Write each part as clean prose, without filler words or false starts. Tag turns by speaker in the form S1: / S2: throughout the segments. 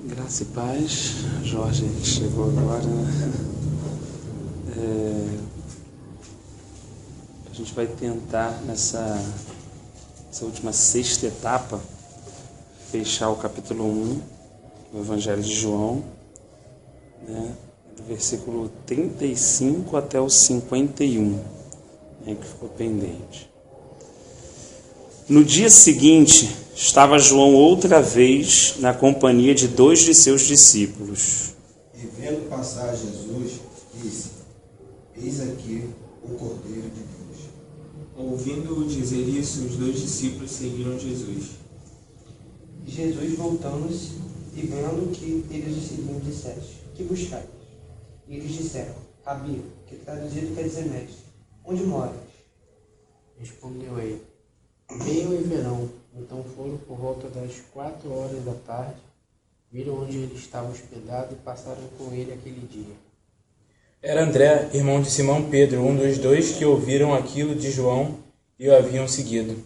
S1: Graça e paz. Jorge chegou agora, né? A gente vai tentar nessa última sexta etapa fechar o capítulo 1 do Evangelho de João, né? Do versículo 35 até o 51, né, que ficou pendente. No dia seguinte, estava João outra vez na companhia de 2 de seus discípulos.
S2: E vendo passar Jesus, disse: Eis aqui o Cordeiro de Deus.
S3: Ouvindo-o dizer isso, os 2 discípulos seguiram Jesus.
S4: Jesus, voltando-se e vendo que eles o seguiam, disse: Que buscais? E eles disseram: Rabi, que traduzido quer dizer mestre, onde moras?
S5: Respondeu ele: Venham e verão. Então foram por volta das 4 horas da tarde, viram onde ele estava hospedado e passaram com ele aquele dia.
S6: Era André, irmão de Simão Pedro, um dos 2 que ouviram aquilo de João e o haviam seguido.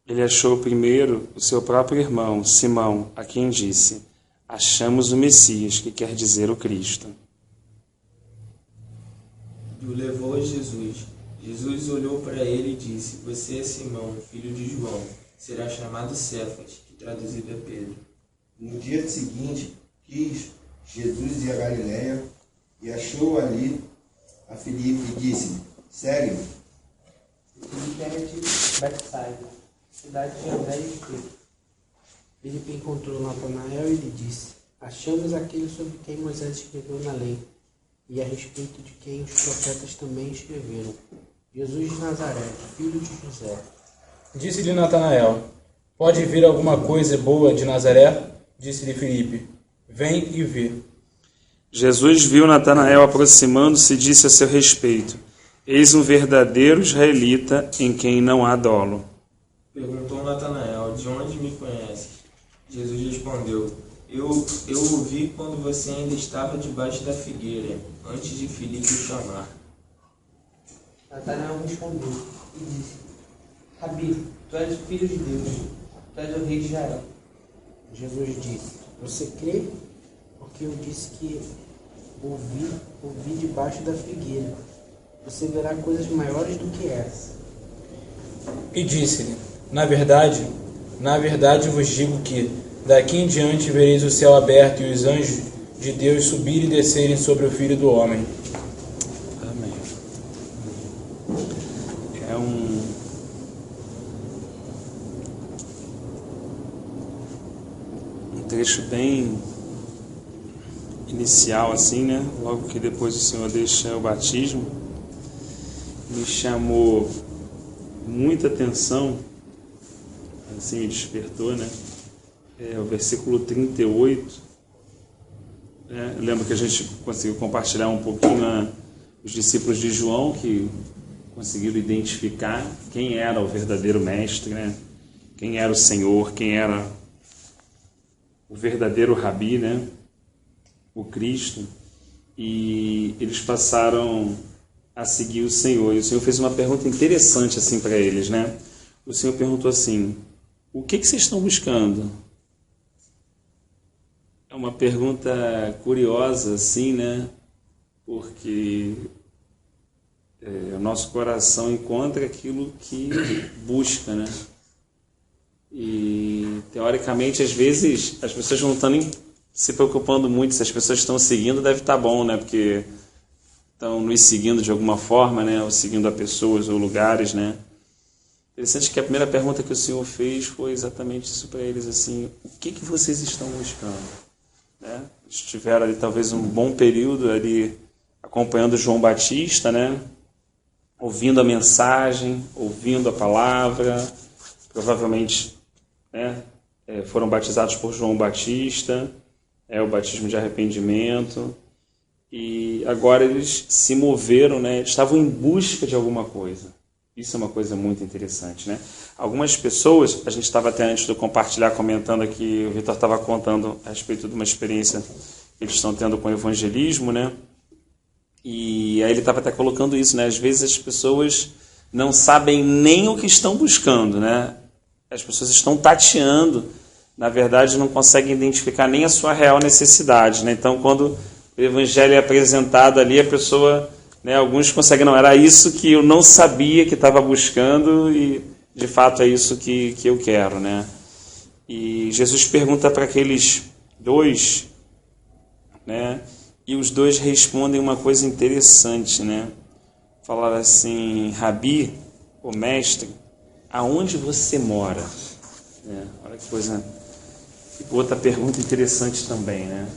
S1: Ele achou primeiro o seu próprio irmão, Simão, a quem disse: Achamos o Messias, que quer dizer o Cristo.
S3: E o levou a Jesus. Jesus olhou para ele e disse: Você é Simão, filho de João. Será chamado Cefas, que traduzido é Pedro.
S2: No dia seguinte, quis Jesus ir a Galiléia e achou ali a Filipe e disse: Segue-me.
S4: Filipe era de Betsaida, cidade de André e Pedro.
S5: Filipe encontrou Natanael e lhe disse: Achamos aquele sobre quem Moisés escreveu na lei, e a respeito de quem os profetas também escreveram, Jesus de Nazaré, filho de José.
S6: Disse-lhe Natanael: Pode vir alguma coisa boa de Nazaré? Disse-lhe Filipe: Vem e vê.
S1: Jesus viu Natanael aproximando-se e disse a seu respeito: Eis um verdadeiro israelita em quem não há dolo.
S3: Perguntou Natanael: De onde me conheces? Jesus respondeu: Eu o vi quando você ainda estava debaixo da figueira, antes de Filipe o chamar.
S4: Natanael respondeu e disse: Rabi, tu és o filho de Deus, tu és o rei de Israel.
S5: Jesus disse: Você crê? Porque eu disse que ouvi debaixo da figueira. Você verá coisas maiores do que essa.
S6: E disse-lhe: Na verdade vos digo que, daqui em diante vereis o céu aberto e os anjos de Deus subirem e descerem sobre o Filho do Homem.
S1: Amém. É um trecho bem inicial, assim, né? Logo que depois o Senhor deixa o batismo, me chamou muita atenção, assim me despertou, né? O versículo 38, né? Eu lembro que a gente conseguiu compartilhar um pouquinho os discípulos de João, que conseguiram identificar quem era o verdadeiro mestre, né? Quem era o Senhor, quem era o verdadeiro Rabi, né? O Cristo. E eles passaram a seguir o Senhor. E o Senhor fez uma pergunta interessante assim para eles, né? O Senhor perguntou assim: o que vocês estão buscando? É uma pergunta curiosa, assim, né? Porque o nosso coração encontra aquilo que busca, né? E, teoricamente, às vezes, as pessoas não estão nem se preocupando muito. Se as pessoas estão seguindo, deve estar bom, né? Porque estão nos seguindo de alguma forma, né? Ou seguindo a pessoas ou lugares, né? Interessante que a primeira pergunta que o Senhor fez foi exatamente isso para eles, assim: o que vocês estão buscando? Né? Estiveram ali talvez um bom período ali acompanhando João Batista, né? Ouvindo a mensagem, ouvindo a palavra, provavelmente, né? Foram batizados por João Batista, o batismo de arrependimento, e agora eles se moveram, né? Estavam em busca de alguma coisa. Isso é uma coisa muito interessante, né? Algumas pessoas, a gente estava até antes de eu compartilhar, comentando aqui, o Vitor estava contando a respeito de uma experiência que eles estão tendo com o evangelismo, né? E aí ele estava até colocando isso, né? Às vezes as pessoas não sabem nem o que estão buscando, né? As pessoas estão tateando na verdade, não conseguem identificar nem a sua real necessidade, né? Então, quando o evangelho é apresentado ali, a pessoa, né, alguns conseguem, não, era isso que eu não sabia que estava buscando e, de fato, é isso que eu quero, né? E Jesus pergunta para aqueles dois, né? E os dois respondem uma coisa interessante, né? Falaram assim: Rabi, o mestre, aonde você mora? Olha que coisa. E outra pergunta interessante também, né?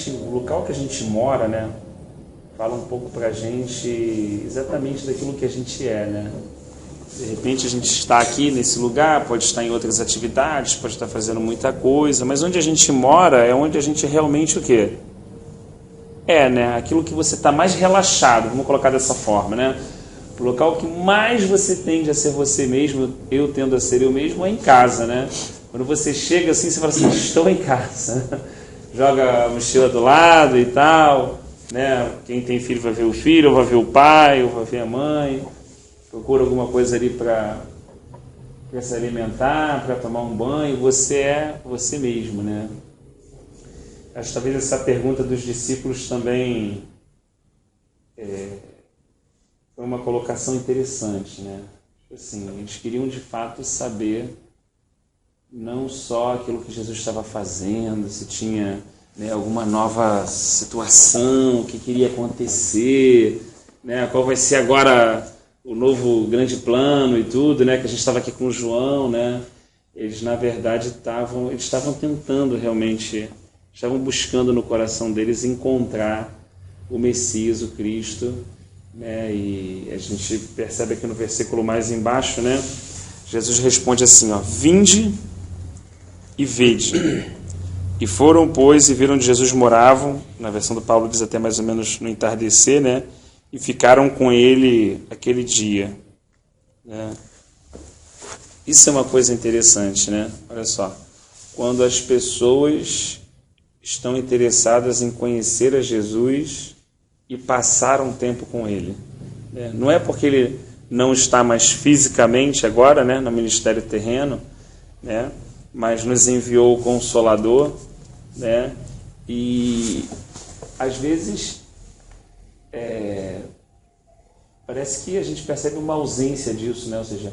S1: O local que a gente mora, né? Fala um pouco pra gente exatamente daquilo que a gente é, né? De repente a gente está aqui nesse lugar, pode estar em outras atividades, pode estar fazendo muita coisa, mas onde a gente mora é onde a gente realmente o quê? Né? Aquilo que você está mais relaxado, vamos colocar dessa forma, né? O local que mais você tende a ser você mesmo, eu tendo a ser eu mesmo, é em casa, né? Quando você chega assim, você fala assim, estou em casa. Joga a mochila do lado e tal, né? Quem tem filho vai ver o filho, ou vai ver o pai, ou vai ver a mãe. Procura alguma coisa ali para se alimentar, para tomar um banho. Você é você mesmo, né? Acho que talvez essa pergunta dos discípulos também foi uma colocação interessante, né? Assim, eles queriam de fato saber não só aquilo que Jesus estava fazendo, se tinha, né, alguma nova situação, o que queria acontecer, né? Qual vai ser agora o novo grande plano e tudo, né? Que a gente estava aqui com o João, né? Eles, na verdade, estavam tentando realmente, estavam buscando no coração deles encontrar o Messias, o Cristo, né? E a gente percebe aqui no versículo mais embaixo, né? Jesus responde assim, ó: vinde e vede. E foram, pois, e viram onde Jesus moravam, na versão do Paulo diz até mais ou menos no entardecer, né? E ficaram com ele aquele dia, né? Isso é uma coisa interessante, né? Olha só, quando as pessoas estão interessadas em conhecer a Jesus e passar um tempo com ele, né? Não é porque ele não está mais fisicamente agora, né, no ministério terreno, né, mas nos enviou o Consolador, né, e às vezes parece que a gente percebe uma ausência disso, né? Ou seja,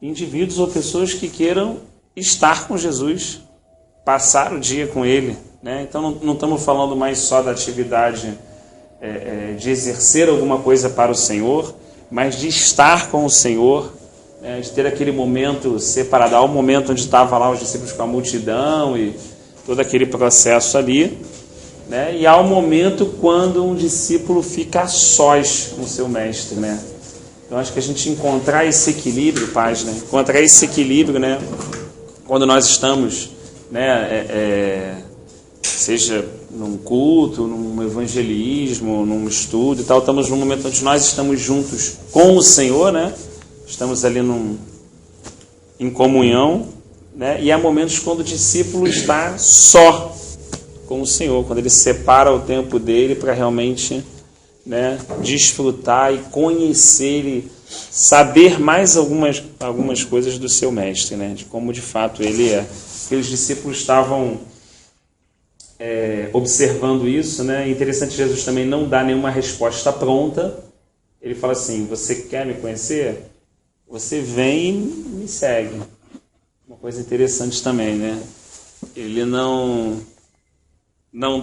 S1: indivíduos ou pessoas que queiram estar com Jesus, passar o dia com Ele, né? Então não estamos falando mais só da atividade de exercer alguma coisa para o Senhor, mas de estar com o Senhor, né? De ter aquele momento separado, há um momento onde estavam lá os discípulos com a multidão e todo aquele processo ali, né? E há um momento quando um discípulo fica a sós com o seu mestre, né? Então acho que a gente encontrar esse equilíbrio, paz, né? Encontrar esse equilíbrio, né? Quando nós estamos, né? Seja num culto, num evangelismo, num estudo e tal, estamos num momento onde nós estamos juntos com o Senhor, né? Estamos ali em comunhão, né? E há momentos quando o discípulo está só com o Senhor, quando ele separa o tempo dele para realmente, né, desfrutar e conhecer e saber mais algumas coisas do seu mestre, né, de como de fato ele é. Aqueles discípulos estavam observando isso, né? Interessante, Jesus também não dá nenhuma resposta pronta. Ele fala assim: você quer me conhecer? Você vem e me segue. Uma coisa interessante também, né? Ele não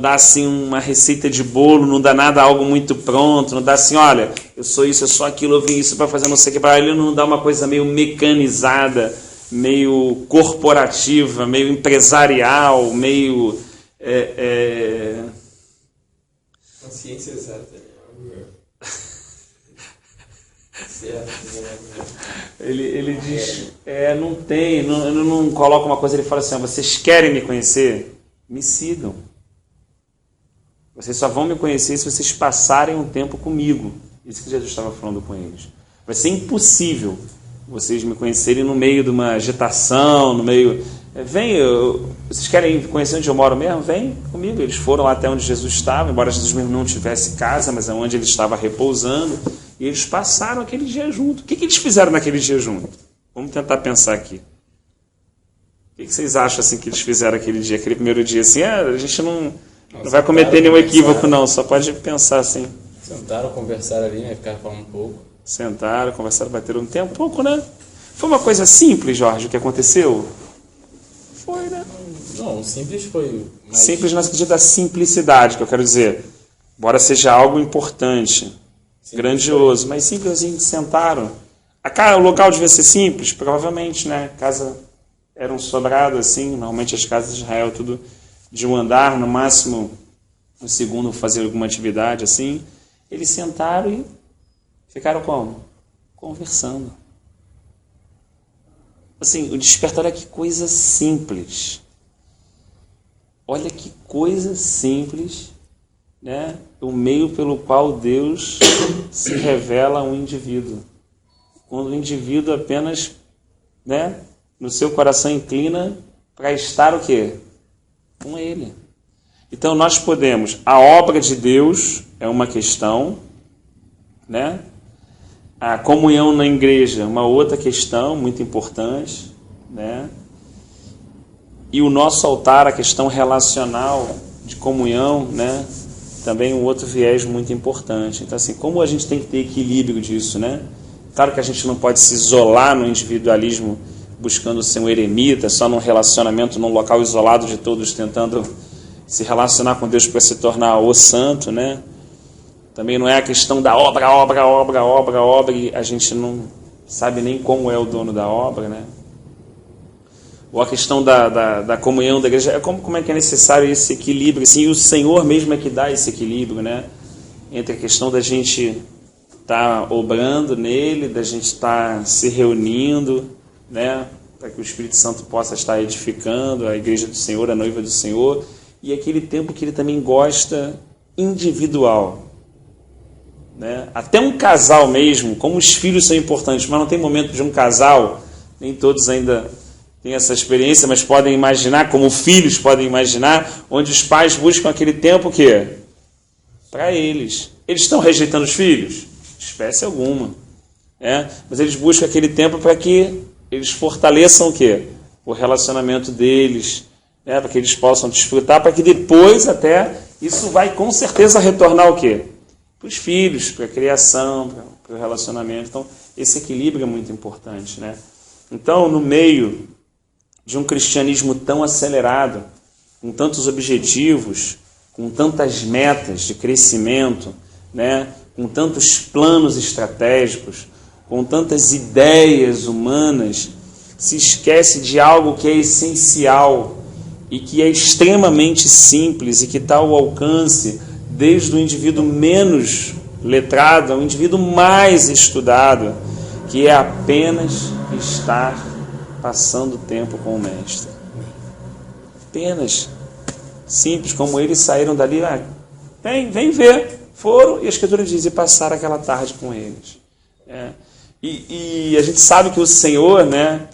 S1: dá assim uma receita de bolo, não dá nada, algo muito pronto, não dá assim, olha, eu sou isso, eu sou aquilo, eu vim isso para fazer não sei o que, para ele não dá uma coisa meio mecanizada, meio corporativa, meio empresarial, meio
S3: Consciência exata. Certo.
S1: Ele diz, não coloca uma coisa, ele fala assim, vocês querem me conhecer? Me sigam. Vocês só vão me conhecer se vocês passarem um tempo comigo. Isso que Jesus estava falando com eles. Vai ser impossível vocês me conhecerem no meio de uma agitação, no meio... vocês querem conhecer onde eu moro mesmo? Vem comigo. Eles foram lá até onde Jesus estava, embora Jesus mesmo não tivesse casa, mas é onde ele estava repousando. E eles passaram aquele dia junto. O que eles fizeram naquele dia junto? Vamos tentar pensar aqui. O que vocês acham assim que eles fizeram aquele dia, aquele primeiro dia? Assim, a gente não vai cometer nenhum equívoco, não. Só pode pensar assim.
S6: Sentaram, conversaram ali, né? Ficaram falando um pouco.
S1: Sentaram, conversaram, bateram um tempo, pouco, né? Foi uma coisa simples, Jorge, o que aconteceu? Foi, né?
S6: Não, simples foi. Mas...
S1: Simples no sentido da simplicidade, que eu quero dizer. Embora seja algo importante, grandioso, mas simples assim, sentaram. O local devia ser simples? Provavelmente, né? Casa era um sobrado assim, normalmente as casas de Israel tudo de um andar, no máximo no segundo fazer alguma atividade assim. Eles sentaram e ficaram como? Conversando. Assim, o despertar, olha que coisa simples. Olha que coisa simples, né? O meio pelo qual Deus se revela a um indivíduo. Quando o indivíduo apenas, né, no seu coração inclina para estar o quê? Com Ele. Então nós podemos, a obra de Deus é uma questão, né? A comunhão na igreja, uma outra questão muito importante, né? E o nosso altar, a questão relacional de comunhão, né? Também um outro viés muito importante. Então, assim, como a gente tem que ter equilíbrio disso, né? Claro que a gente não pode se isolar no individualismo, buscando ser um eremita, só num relacionamento, num local isolado de todos, tentando se relacionar com Deus para se tornar o santo, né? Também não é a questão da obra, e a gente não sabe nem como é o dono da obra, né? Ou a questão da comunhão da igreja, como é que é necessário esse equilíbrio, assim, e o Senhor mesmo é que dá esse equilíbrio, né? Entre a questão da gente estar obrando nele, da gente estar se reunindo, né? Para que o Espírito Santo possa estar edificando a igreja do Senhor, a noiva do Senhor, e aquele tempo que ele também gosta individual, né? Até um casal mesmo, como os filhos são importantes, mas não tem momento de um casal, nem todos ainda têm essa experiência, mas podem imaginar, como filhos podem imaginar, onde os pais buscam aquele tempo o quê? Para eles. Eles estão rejeitando os filhos? Espécie alguma. Né? Mas eles buscam aquele tempo para que eles fortaleçam o quê? O relacionamento deles, né? Para que eles possam desfrutar, para que depois até isso vai com certeza retornar o quê? Para os filhos, para a criação, para o relacionamento. Então, esse equilíbrio é muito importante, né? Então, no meio de um cristianismo tão acelerado, com tantos objetivos, com tantas metas de crescimento, né? Com tantos planos estratégicos, com tantas ideias humanas, se esquece de algo que é essencial e que é extremamente simples e que está ao alcance desde o indivíduo menos letrado ao indivíduo mais estudado, que é apenas estar passando tempo com o Mestre. Apenas. Simples, como eles saíram dali, vem ver. Foram, e a Escritura diz, e passaram aquela tarde com eles. E a gente sabe que o Senhor, né,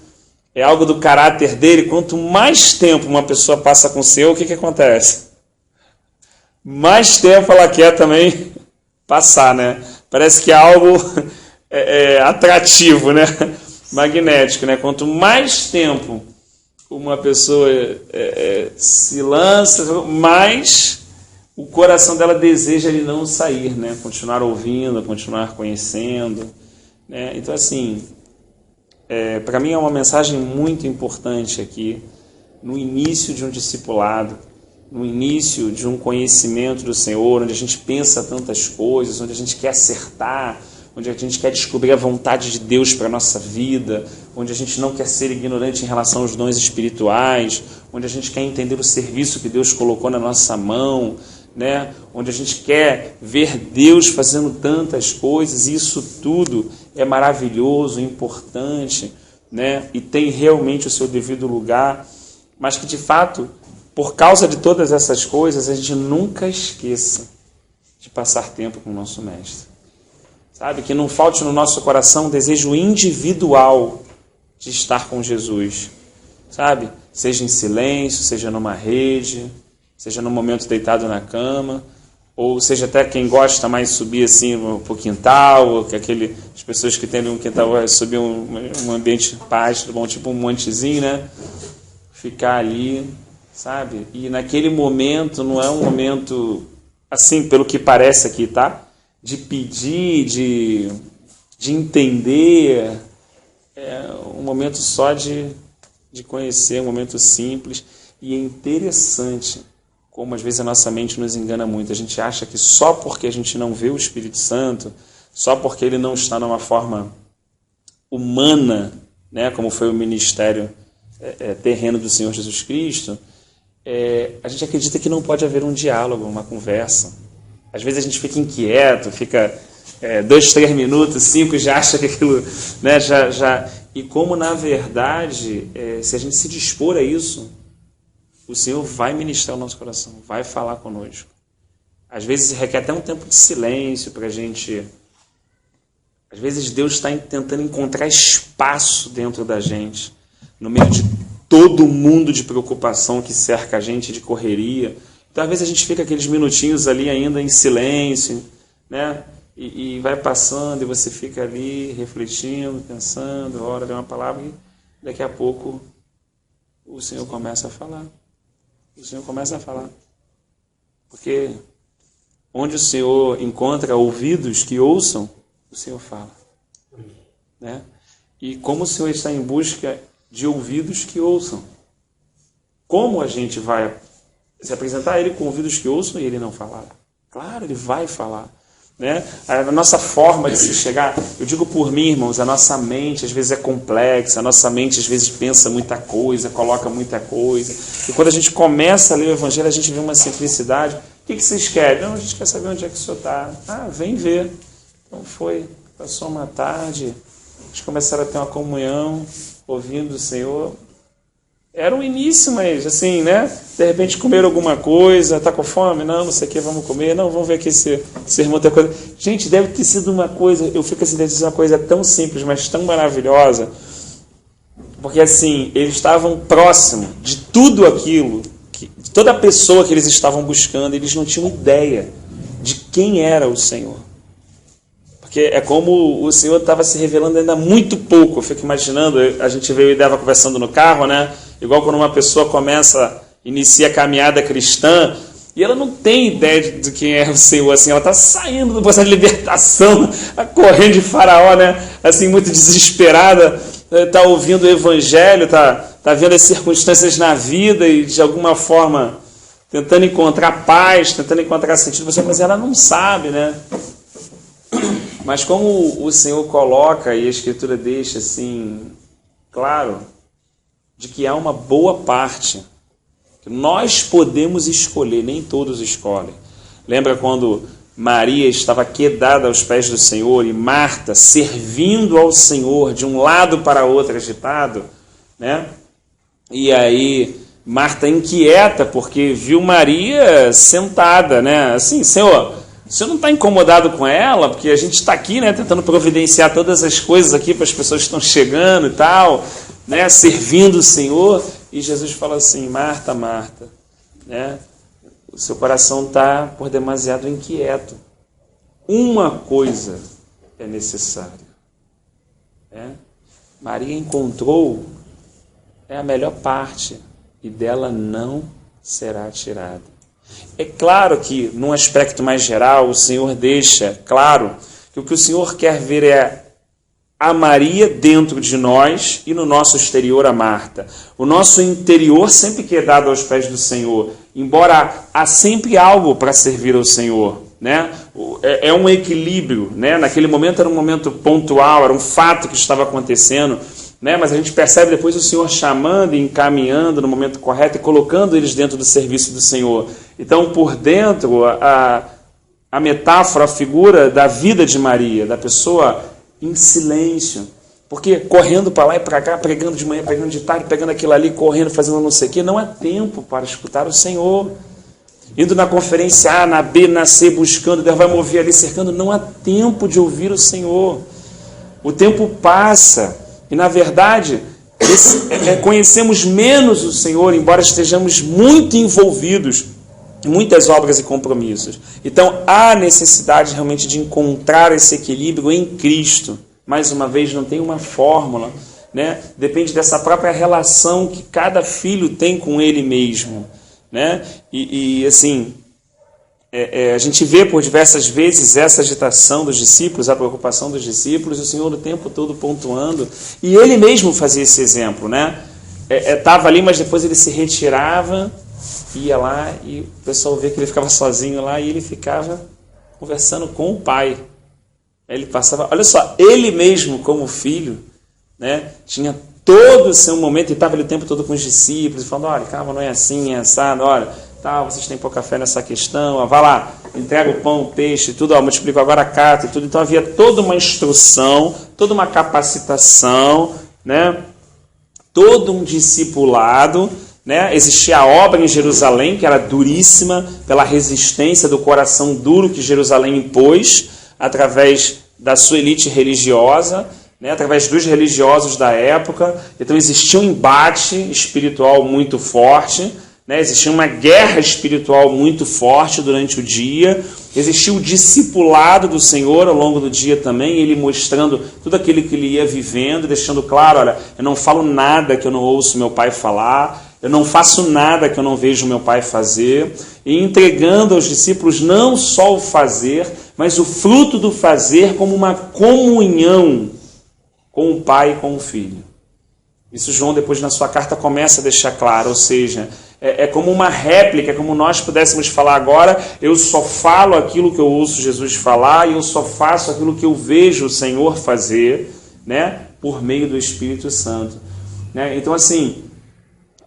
S1: é algo do caráter dele. Quanto mais tempo uma pessoa passa com o Senhor, o que acontece? Mais tempo ela quer também passar, né? Parece que é algo atrativo, né? Magnético, né? Quanto mais tempo uma pessoa se lança, mais o coração dela deseja ele não sair, né? Continuar ouvindo, continuar conhecendo, né? Então, assim, para mim é uma mensagem muito importante aqui, no início de um discipulado, no início de um conhecimento do Senhor, onde a gente pensa tantas coisas, onde a gente quer acertar, onde a gente quer descobrir a vontade de Deus para a nossa vida, onde a gente não quer ser ignorante em relação aos dons espirituais, onde a gente quer entender o serviço que Deus colocou na nossa mão, né? Onde a gente quer ver Deus fazendo tantas coisas, e isso tudo é maravilhoso, importante, né? E tem realmente o seu devido lugar, mas que de fato, por causa de todas essas coisas, a gente nunca esqueça de passar tempo com o nosso Mestre. Sabe? Que não falte no nosso coração um desejo individual de estar com Jesus. Sabe? Seja em silêncio, seja numa rede, seja num momento deitado na cama, ou seja, até quem gosta mais subir assim pro quintal, que as pessoas que têm um quintal subir um ambiente pasto, bom, tipo um montezinho, né? Ficar ali, sabe? E naquele momento, não é um momento, assim, pelo que parece aqui, tá? De pedir, de entender, é um momento só de conhecer, um momento simples. E é interessante como às vezes a nossa mente nos engana muito. A gente acha que só porque a gente não vê o Espírito Santo, só porque ele não está numa forma humana, né, como foi o ministério terreno do Senhor Jesus Cristo, a gente acredita que não pode haver um diálogo, uma conversa. Às vezes a gente fica inquieto, fica 2, 3 minutos, 5, já acha que aquilo, né, já... E como, na verdade, se a gente se dispor a isso, o Senhor vai ministrar o nosso coração, vai falar conosco. Às vezes requer até um tempo de silêncio para a gente... Às vezes Deus está tentando encontrar espaço dentro da gente, no meio de todo mundo de preocupação que cerca a gente, de correria. Então, às vezes a gente fica aqueles minutinhos ali ainda em silêncio, né? E vai passando e você fica ali refletindo, pensando, ora, dê uma palavra e daqui a pouco o Senhor começa a falar. O Senhor começa a falar. Porque onde o Senhor encontra ouvidos que ouçam, o Senhor fala. Né? E como o Senhor está em busca de ouvidos que ouçam, como a gente vai se apresentar a Ele com ouvidos que ouçam e Ele não falar? Claro, Ele vai falar. Né? A nossa forma de se chegar, eu digo por mim, irmãos, a nossa mente às vezes é complexa, a nossa mente às vezes pensa muita coisa, coloca muita coisa, e quando a gente começa a ler o Evangelho, a gente vê uma simplicidade. O que vocês querem? Não, a gente quer saber onde é que o senhor está. Ah, vem ver. Então passou uma tarde, eles começaram a ter uma comunhão, ouvindo o Senhor. Era um início, mas assim, né? De repente comeram alguma coisa, tá com fome? Não sei o que, vamos comer. Não, vamos ver aqui se irmão tem coisa. Gente, deve ter sido uma coisa, eu fico assim, deve ser uma coisa tão simples, mas tão maravilhosa. Porque assim, eles estavam próximos de tudo aquilo, de toda a pessoa que eles estavam buscando, eles não tinham ideia de quem era o Senhor. Porque é como o Senhor estava se revelando ainda muito pouco. Eu fico imaginando, a gente veio e estava conversando no carro, né? Igual quando uma pessoa inicia a caminhada cristã, e ela não tem ideia de quem é o Senhor, assim, ela está saindo do processo de libertação, correndo de Faraó, né? Assim, muito desesperada, está ouvindo o Evangelho, está vendo as circunstâncias na vida e, de alguma forma, tentando encontrar paz, tentando encontrar sentido, mas ela não sabe, né? Mas como o Senhor coloca, e a Escritura deixa assim, claro, de que há uma boa parte que nós podemos escolher, nem todos escolhem. Lembra quando Maria estava quedada aos pés do Senhor e Marta servindo ao Senhor de um lado para outro agitado, né? E aí Marta inquieta porque viu Maria sentada, né? Assim, Senhor, o Senhor não está incomodado com ela? Porque a gente está aqui, né, tentando providenciar todas as coisas aqui para as pessoas que estão chegando e tal, né, servindo o Senhor. E Jesus fala assim, Marta, Marta, né, o seu coração está por demasiado inquieto. Uma coisa é necessária. Né? Maria encontrou a melhor parte e dela não será tirada. É claro que, num aspecto mais geral, o Senhor deixa claro que o que o Senhor quer ver é a Maria dentro de nós e no nosso exterior a Marta. O nosso interior sempre quedado aos pés do Senhor, embora há sempre algo para servir ao Senhor. Né? É um equilíbrio. Né? Naquele momento era um momento pontual, era um fato que estava acontecendo, né? Mas a gente percebe depois o Senhor chamando e encaminhando no momento correto e colocando eles dentro do serviço do Senhor. Então, por dentro, a metáfora, a figura da vida de Maria, da pessoa em silêncio, porque correndo para lá e para cá, pregando de manhã, pregando de tarde, pegando aquilo ali, correndo, fazendo não sei o quê, não há tempo para escutar o Senhor. Indo na conferência A, na B, na C, buscando, Deus vai mover ali, cercando, não há tempo de ouvir o Senhor. O tempo passa. E, na verdade, conhecemos menos o Senhor, embora estejamos muito envolvidos muitas obras e compromissos. Então, há necessidade realmente de encontrar esse equilíbrio em Cristo. Mais uma vez, não tem uma fórmula, né? Depende dessa própria relação que cada filho tem com ele mesmo, né? E assim, a gente vê por diversas vezes essa agitação dos discípulos, a preocupação dos discípulos, o Senhor o tempo todo pontuando, e ele mesmo fazia esse exemplo, né? Estava ali, mas depois ele se retirava, ia lá e o pessoal vê que ele ficava sozinho lá e ele ficava conversando com o pai. Aí ele passava, olha só, ele mesmo como filho, né, tinha todo o seu momento, e estava ali o tempo todo com os discípulos, falando, olha, calma, não é assim, é assado, olha, tá, vocês têm pouca fé nessa questão, ó, vai lá, entrega o pão, o peixe, tudo, ó, multiplico agora a carta e tudo. Então havia toda uma instrução, toda uma capacitação, né, todo um discipulado, né? Existia a obra em Jerusalém, que era duríssima, pela resistência do coração duro que Jerusalém impôs, através da sua elite religiosa, né? Através dos religiosos da época. Então existia um embate espiritual muito forte, né? Existia uma guerra espiritual muito forte durante o dia, existia o discipulado do Senhor ao longo do dia também, ele mostrando tudo aquilo que ele ia vivendo, deixando claro, olha, eu não falo nada que eu não ouço meu pai falar, eu não faço nada que eu não vejo meu pai fazer, e entregando aos discípulos não só o fazer, mas o fruto do fazer como uma comunhão com o pai e com o filho. Isso João depois na sua carta começa a deixar claro, ou seja, é como uma réplica, é como nós pudéssemos falar agora, eu só falo aquilo que eu ouço Jesus falar e eu só faço aquilo que eu vejo o Senhor fazer, né, por meio do Espírito Santo. Né? Então assim,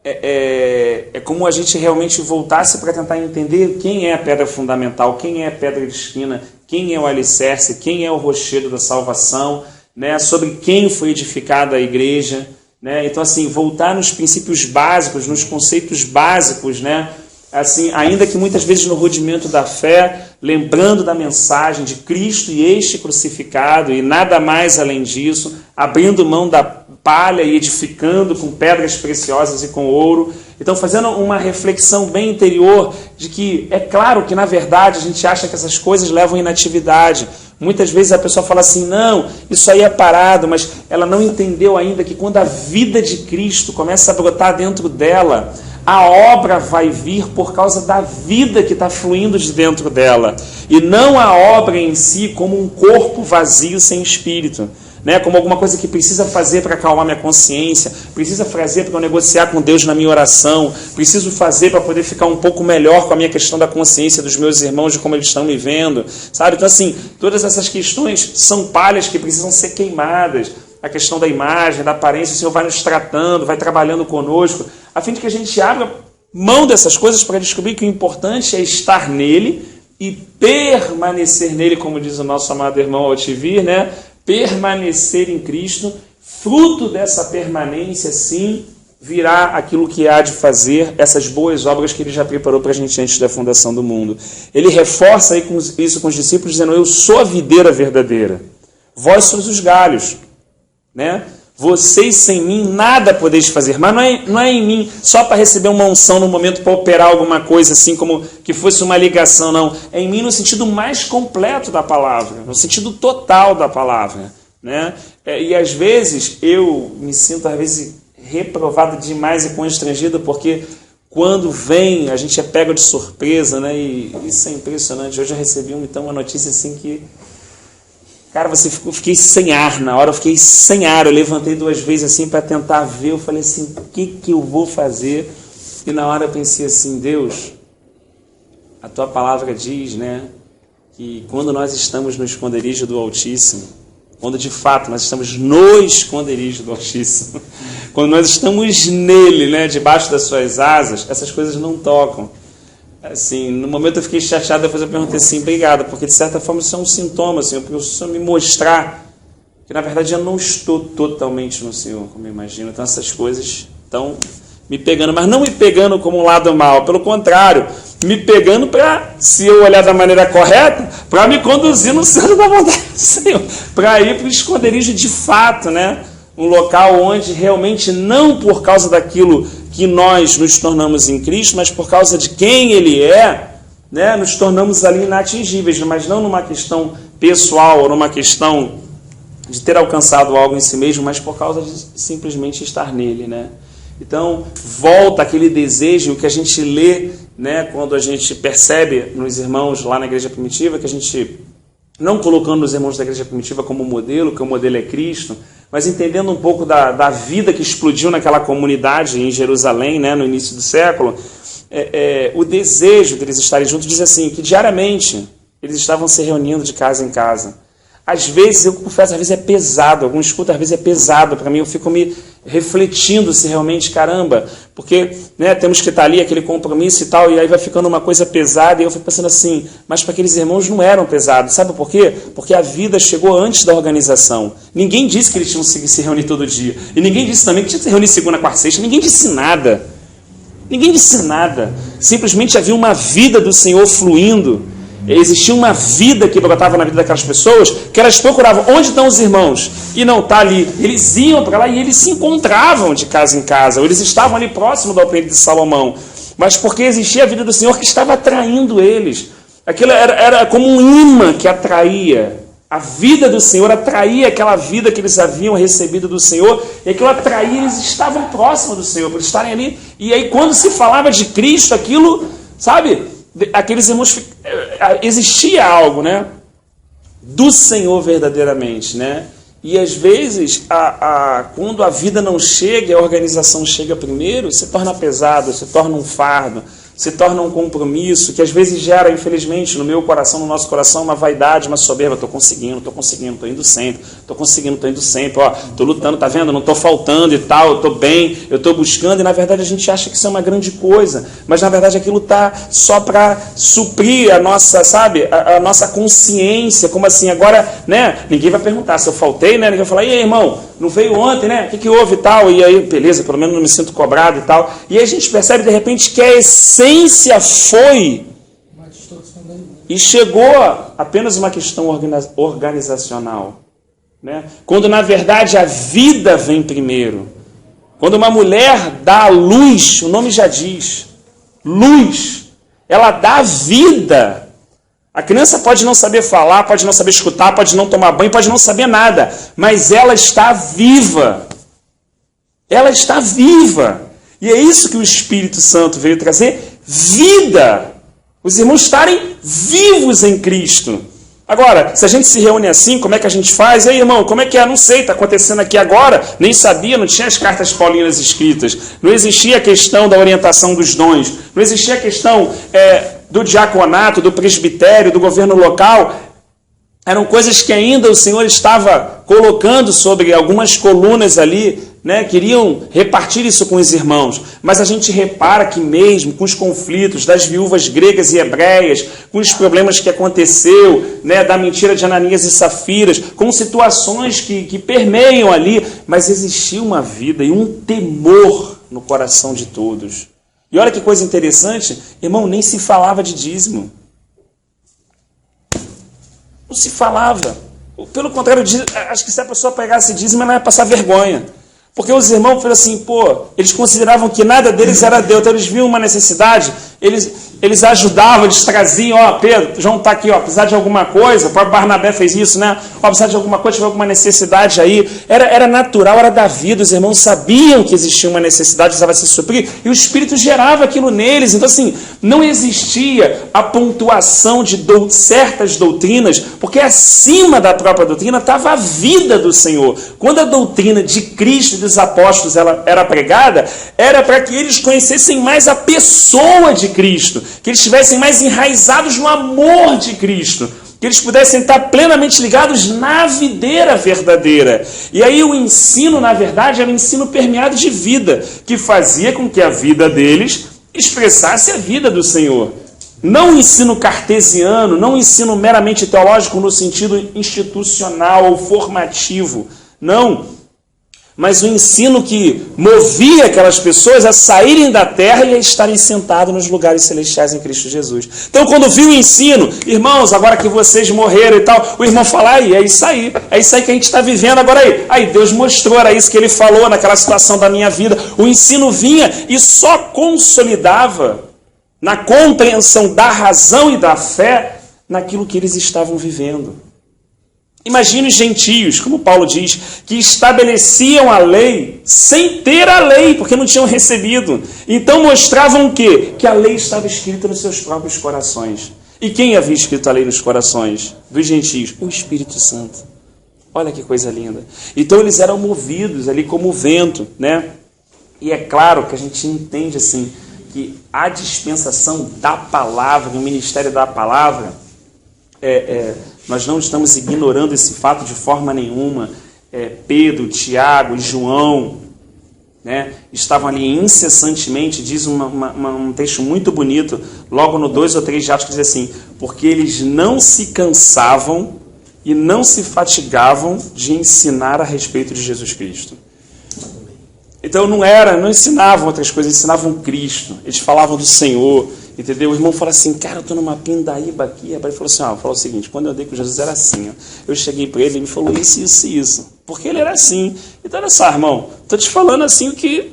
S1: é como a gente realmente voltasse para tentar entender quem é a pedra fundamental, quem é a pedra de esquina, quem é o alicerce, quem é o rochedo da salvação, né, sobre quem foi edificada a igreja, né? Então assim, voltar nos princípios básicos, nos conceitos básicos, né? Assim, ainda que muitas vezes no rudimento da fé, lembrando da mensagem de Cristo e este crucificado e nada mais além disso, abrindo mão da palha e edificando com pedras preciosas e com ouro. Então fazendo uma reflexão bem interior de que é claro que na verdade a gente acha que essas coisas levam à inatividade. Muitas vezes a pessoa fala assim, não, isso aí é parado, mas ela não entendeu ainda que quando a vida de Cristo começa a brotar dentro dela, a obra vai vir por causa da vida que está fluindo de dentro dela, e não a obra em si como um corpo vazio sem espírito, né? Como alguma coisa que precisa fazer para acalmar minha consciência, precisa fazer para eu negociar com Deus na minha oração, preciso fazer para poder ficar um pouco melhor com a minha questão da consciência dos meus irmãos, de como eles estão me vendo, sabe? Então assim, todas essas questões são palhas que precisam ser queimadas. A questão da imagem, da aparência, o Senhor vai nos tratando, vai trabalhando conosco, a fim de que a gente abra mão dessas coisas para descobrir que o importante é estar nele e permanecer nele, como diz o nosso amado irmão Altivir, né? Permanecer em Cristo. Fruto dessa permanência, sim, virá aquilo que há de fazer, essas boas obras que ele já preparou para a gente antes da fundação do mundo. Ele reforça aí isso com os discípulos, dizendo, eu sou a videira verdadeira, vós sois os galhos, né? Vocês sem mim nada podeis fazer, mas não é em mim só para receber uma unção no momento para operar alguma coisa assim como que fosse uma ligação, não. É em mim no sentido mais completo da palavra, no sentido total da palavra, né? E às vezes eu me sinto às vezes reprovado demais e constrangido, porque quando vem a gente é pego de surpresa, né? E isso é impressionante. Hoje eu recebi uma notícia assim que, cara, eu fiquei sem ar na hora, eu fiquei sem ar, eu levantei 2 vezes assim para tentar ver, eu falei assim, o que eu vou fazer? E na hora eu pensei assim, Deus, a tua palavra diz, né, que quando nós estamos no esconderijo do Altíssimo, quando de fato nós estamos no esconderijo do Altíssimo, quando nós estamos nele, né, debaixo das suas asas, essas coisas não tocam. Assim, no momento eu fiquei chateado, depois eu perguntei assim, obrigado, porque de certa forma isso é um sintoma, assim, porque o Senhor me mostrar que na verdade eu não estou totalmente no Senhor, como eu imagino. Então essas coisas estão me pegando, mas não me pegando como um lado mal, pelo contrário, me pegando para, se eu olhar da maneira correta, para me conduzir no centro da vontade do Senhor, para ir para o esconderijo de fato, né? um local onde realmente não por causa daquilo que nós nos tornamos em Cristo, mas por causa de quem Ele é, né, nos tornamos ali inatingíveis, mas não numa questão pessoal ou numa questão de ter alcançado algo em si mesmo, mas por causa de simplesmente estar nele, né? Então, volta aquele desejo que a gente lê, né, quando a gente percebe nos irmãos lá na igreja primitiva, que a gente, não colocando os irmãos da igreja primitiva como modelo, que o modelo é Cristo, mas entendendo um pouco da vida que explodiu naquela comunidade em Jerusalém, né, no início do século, o desejo deles estarem juntos diz assim, que diariamente eles estavam se reunindo de casa em casa. Às vezes, eu confesso, às vezes é pesado, alguns escutam, às vezes é pesado para mim, eu fico me refletindo se realmente, caramba, porque, né, temos que estar ali, aquele compromisso e tal, e aí vai ficando uma coisa pesada, e eu fico pensando assim, mas para aqueles irmãos não eram pesados, sabe por quê? Porque a vida chegou antes da organização. Ninguém disse que eles tinham que se reunir todo dia, e ninguém disse também que tinha que se reunir segunda, quarta, sexta, ninguém disse nada. Ninguém disse nada, simplesmente havia uma vida do Senhor fluindo. Existia uma vida que brotava na vida daquelas pessoas, que elas procuravam, onde estão os irmãos? E não está ali. Eles iam para lá e eles se encontravam de casa em casa, ou eles estavam ali próximo do alpendre de Salomão, mas porque existia a vida do Senhor que estava atraindo eles. Aquilo era como um imã que atraía. A vida do Senhor atraía aquela vida que eles haviam recebido do Senhor, e aquilo atraía, eles estavam próximos do Senhor, por estarem ali. E aí quando se falava de Cristo, aquilo, sabe, aqueles irmãos, existia algo, né, do Senhor verdadeiramente, né? E às vezes, quando a vida não chega, a organização chega primeiro, se torna pesado, se torna um fardo, se torna um compromisso, que às vezes gera, infelizmente, no meu coração, no nosso coração, uma vaidade, uma soberba. Estou conseguindo, estou indo sempre, estou conseguindo, estou indo sempre, estou lutando, tá vendo? Não estou faltando e tal, eu estou bem, eu estou buscando, e na verdade a gente acha que isso é uma grande coisa, mas na verdade aquilo está só para suprir a nossa, sabe, a nossa consciência, como assim, agora, né, ninguém vai perguntar se eu faltei, né, ninguém vai falar, e aí, irmão, não veio ontem, né, o que houve e tal, e aí, beleza, pelo menos não me sinto cobrado e tal, e aí a gente percebe de repente que a essência foi e chegou apenas uma questão organizacional, né? Quando na verdade a vida vem primeiro. Quando uma mulher dá a luz, o nome já diz, luz, ela dá vida. A criança pode não saber falar, pode não saber escutar, pode não tomar banho, pode não saber nada, mas ela está viva. Ela está viva. E é isso que o Espírito Santo veio trazer, vida. Os irmãos estarem vivos em Cristo. Agora, se a gente se reúne assim, como é que a gente faz? E aí, irmão, como é que é? Não sei, está acontecendo aqui agora. Nem sabia, não tinha as cartas paulinas escritas. Não existia a questão da orientação dos dons. Não existia a questão do diaconato, do presbitério, do governo local. Eram coisas que ainda o Senhor estava colocando sobre algumas colunas ali, né? Queriam repartir isso com os irmãos. Mas a gente repara que mesmo com os conflitos das viúvas gregas e hebreias, com os problemas que aconteceu, né? Da mentira de Ananias e Safiras, com situações que permeiam ali, mas existia uma vida e um temor no coração de todos. E olha que coisa interessante, irmão, nem se falava de dízimo. Não se falava. Pelo contrário, acho que se a pessoa pegasse dízimo, ela ia passar vergonha. Porque os irmãos falaram assim, eles consideravam que nada deles era Deus, então eles viam uma necessidade, eles ajudavam, eles traziam, Pedro, João está aqui, precisar de alguma coisa, o próprio Barnabé fez isso, né? Precisar de alguma coisa, tiver alguma necessidade aí. Era natural, era da vida, os irmãos sabiam que existia uma necessidade, precisava se suprir, e o Espírito gerava aquilo neles. Então, assim, não existia a pontuação de certas doutrinas, porque acima da própria doutrina estava a vida do Senhor. Quando a doutrina de Cristo e dos apóstolos ela era pregada, era para que eles conhecessem mais a pessoa de Cristo, que eles estivessem mais enraizados no amor de Cristo, que eles pudessem estar plenamente ligados na videira verdadeira. E aí o ensino, na verdade, era um ensino permeado de vida, que fazia com que a vida deles expressasse a vida do Senhor. Não um ensino cartesiano, não um ensino meramente teológico no sentido institucional ou formativo. Não. mas o ensino que movia aquelas pessoas a saírem da terra e a estarem sentados nos lugares celestiais em Cristo Jesus. Então, quando viu o ensino, irmãos, agora que vocês morreram e tal, o irmão fala, aí, é isso aí que a gente está vivendo agora aí. Deus mostrou, era isso que ele falou naquela situação da minha vida. O ensino vinha e só consolidava na compreensão da razão e da fé naquilo que eles estavam vivendo. Imagine os gentios, como Paulo diz, que estabeleciam a lei sem ter a lei, porque não tinham recebido. Então mostravam o quê? Que a lei estava escrita nos seus próprios corações. E quem havia escrito a lei nos corações dos gentios? O Espírito Santo. Olha que coisa linda. Então eles eram movidos ali como o vento, né? E é claro que a gente entende assim, que a dispensação da palavra, o ministério da palavra, nós não estamos ignorando esse fato de forma nenhuma. Pedro, Tiago e João, né, estavam ali incessantemente, diz um texto muito bonito, logo no 2 ou 3 de Atos, que diz assim, porque eles não se cansavam e não se fatigavam de ensinar a respeito de Jesus Cristo. Então não ensinavam outras coisas, ensinavam Cristo, eles falavam do Senhor, entendeu? O irmão fala assim, cara, eu estou numa pindaíba aqui. Ele falou assim, falou o seguinte, quando eu andei com Jesus era assim, ó. Eu cheguei para ele e ele me falou isso, porque ele era assim. Então olha só, irmão, estou te falando assim o que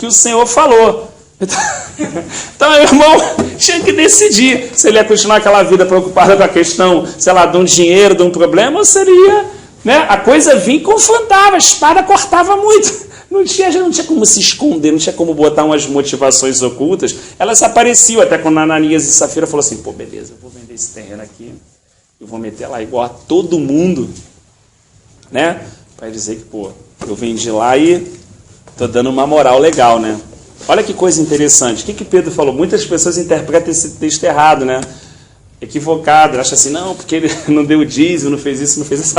S1: o Senhor falou. Então, meu irmão, tinha que decidir se ele ia continuar aquela vida preocupada com a questão, sei lá, de um dinheiro, de um problema, ou seria, né, a coisa vinha e confrontava, a espada cortava muito. Já não tinha como se esconder, não tinha como botar umas motivações ocultas. Elas apareciam, até quando Ananias e Safira falou assim, pô, beleza, eu vou vender esse terreno aqui, eu vou meter lá igual a todo mundo, né? Para dizer que, pô, eu vendi lá e tô dando uma moral legal, né? Olha que coisa interessante. O que Pedro falou? Muitas pessoas interpretam esse texto errado, né? Equivocado, acha assim, não, porque ele não deu dízimo, não fez isso, não fez isso.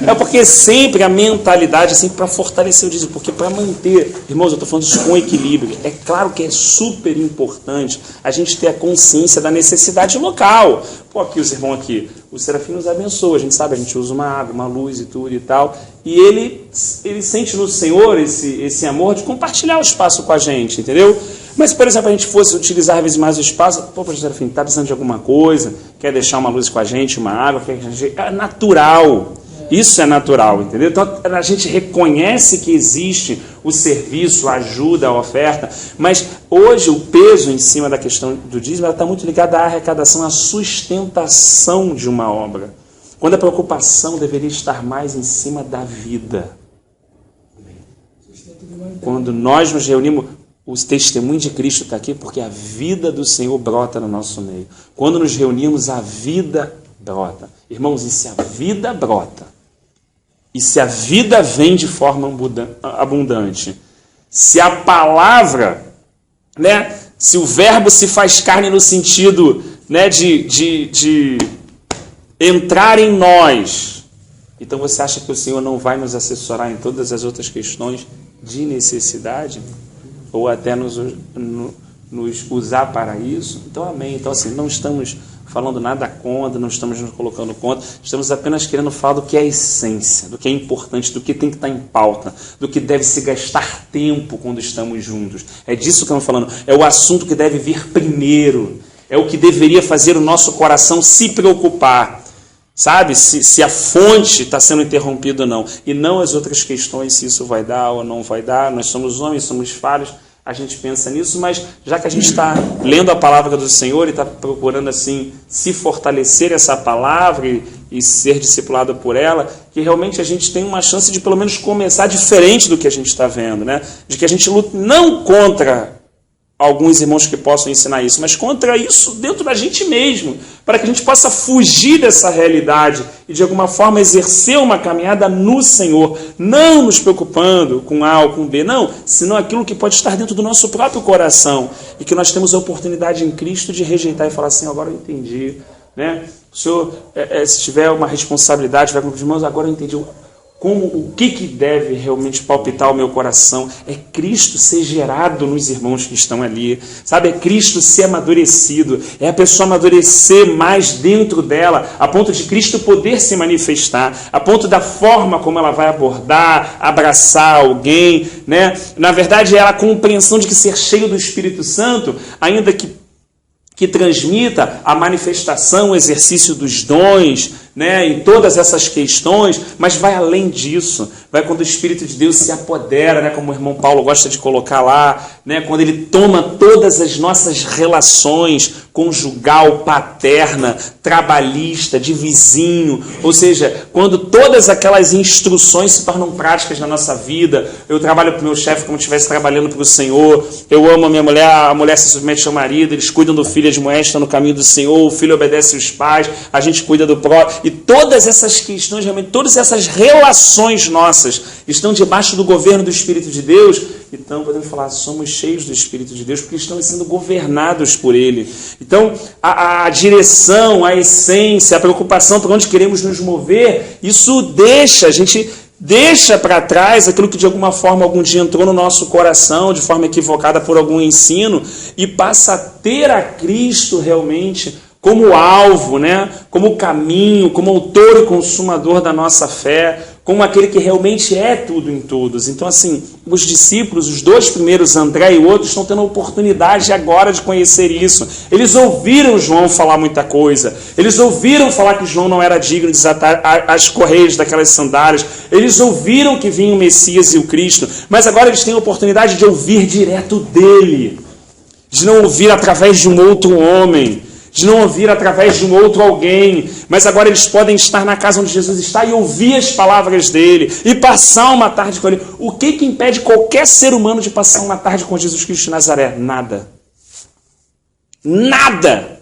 S1: É porque sempre a mentalidade é sempre para fortalecer o dízimo, porque para manter, irmãos, eu estou falando isso com equilíbrio. É claro que é super importante a gente ter a consciência da necessidade local. Pô, aqui os irmãos aqui, o Serafim nos abençoa, a gente sabe, a gente usa uma água, uma luz e tudo e tal, e ele sente no Senhor esse amor de compartilhar o espaço com a gente, entendeu? Mas, por exemplo, a gente fosse utilizar às vezes mais o espaço, pô, Serafim, está precisando de alguma coisa, quer deixar uma luz com a gente, uma água, é natural. Isso é natural, entendeu? Então a gente reconhece que existe o serviço, a ajuda, a oferta, mas hoje o peso em cima da questão do dízimo está muito ligado à arrecadação, à sustentação de uma obra, quando a preocupação deveria estar mais em cima da vida. Quando nós nos reunimos, o testemunho de Cristo está aqui porque a vida do Senhor brota no nosso meio. Quando nos reunimos, a vida brota. Irmãos, e se a vida brota, e se a vida vem de forma abundante, se a palavra, né, se o verbo se faz carne no sentido, né, de entrar em nós, então você acha que o Senhor não vai nos assessorar em todas as outras questões de necessidade? Ou até nos usar para isso? Então, amém. Então, assim, não estamos falando nada contra, não estamos nos colocando contra, estamos apenas querendo falar do que é a essência, do que é importante, do que tem que estar em pauta, do que deve se gastar tempo quando estamos juntos. É disso que estamos falando. É o assunto que deve vir primeiro. É o que deveria fazer o nosso coração se preocupar. Sabe? Se a fonte está sendo interrompida ou não. E não as outras questões, se isso vai dar ou não vai dar. Nós somos homens, somos falhos, a gente pensa nisso, mas já que a gente está lendo a palavra do Senhor e está procurando assim se fortalecer essa palavra e ser discipulado por ela, que realmente a gente tem uma chance de pelo menos começar diferente do que a gente está vendo, né? De que a gente luta não contra alguns irmãos que possam ensinar isso, mas contra isso dentro da gente mesmo, para que a gente possa fugir dessa realidade e de alguma forma exercer uma caminhada no Senhor, não nos preocupando com A ou com B, não, senão aquilo que pode estar dentro do nosso próprio coração e que nós temos a oportunidade em Cristo de rejeitar e falar assim, agora eu entendi, né? O Senhor, se tiver uma responsabilidade, vai com os irmãos, agora eu entendi o que deve realmente palpitar o meu coração é Cristo ser gerado nos irmãos que estão ali, sabe? É Cristo ser amadurecido, é a pessoa amadurecer mais dentro dela, a ponto de Cristo poder se manifestar, a ponto da forma como ela vai abordar, abraçar alguém, né? Na verdade, é a compreensão de que ser cheio do Espírito Santo, ainda que transmita a manifestação, o exercício dos dons, né, em todas essas questões, mas vai além disso, vai quando o Espírito de Deus se apodera, né, como o irmão Paulo gosta de colocar lá, né, quando ele toma todas as nossas relações conjugal, paterna, trabalhista, de vizinho, ou seja, quando todas aquelas instruções se tornam práticas na nossa vida. Eu trabalho para o meu chefe como se estivesse trabalhando para o Senhor, eu amo a minha mulher, a mulher se submete ao marido, eles cuidam do filho, as mulheres estão no caminho do Senhor, o filho obedece os pais, a gente cuida do próprio, e todas essas questões, realmente, todas essas relações nossas estão debaixo do governo do Espírito de Deus. Então, podemos falar, somos cheios do Espírito de Deus, porque estamos sendo governados por Ele. Então, a direção, a essência, a preocupação por onde queremos nos mover, isso a gente deixa para trás aquilo que de alguma forma algum dia entrou no nosso coração, de forma equivocada por algum ensino, e passa a ter a Cristo realmente como alvo, né? Como caminho, como autor e consumador da nossa fé, como aquele que realmente é tudo em todos. Então, assim, os discípulos, os dois primeiros, André e o outro, estão tendo a oportunidade agora de conhecer isso. Eles ouviram João falar muita coisa. Eles ouviram falar que João não era digno de desatar as correias daquelas sandálias. Eles ouviram que vinha o Messias e o Cristo. Mas agora eles têm a oportunidade de ouvir direto dele. De não ouvir através de um outro homem, de não ouvir através de um outro alguém, mas agora eles podem estar na casa onde Jesus está e ouvir as palavras dele, e passar uma tarde com ele. O que impede qualquer ser humano de passar uma tarde com Jesus Cristo de Nazaré? Nada. Nada.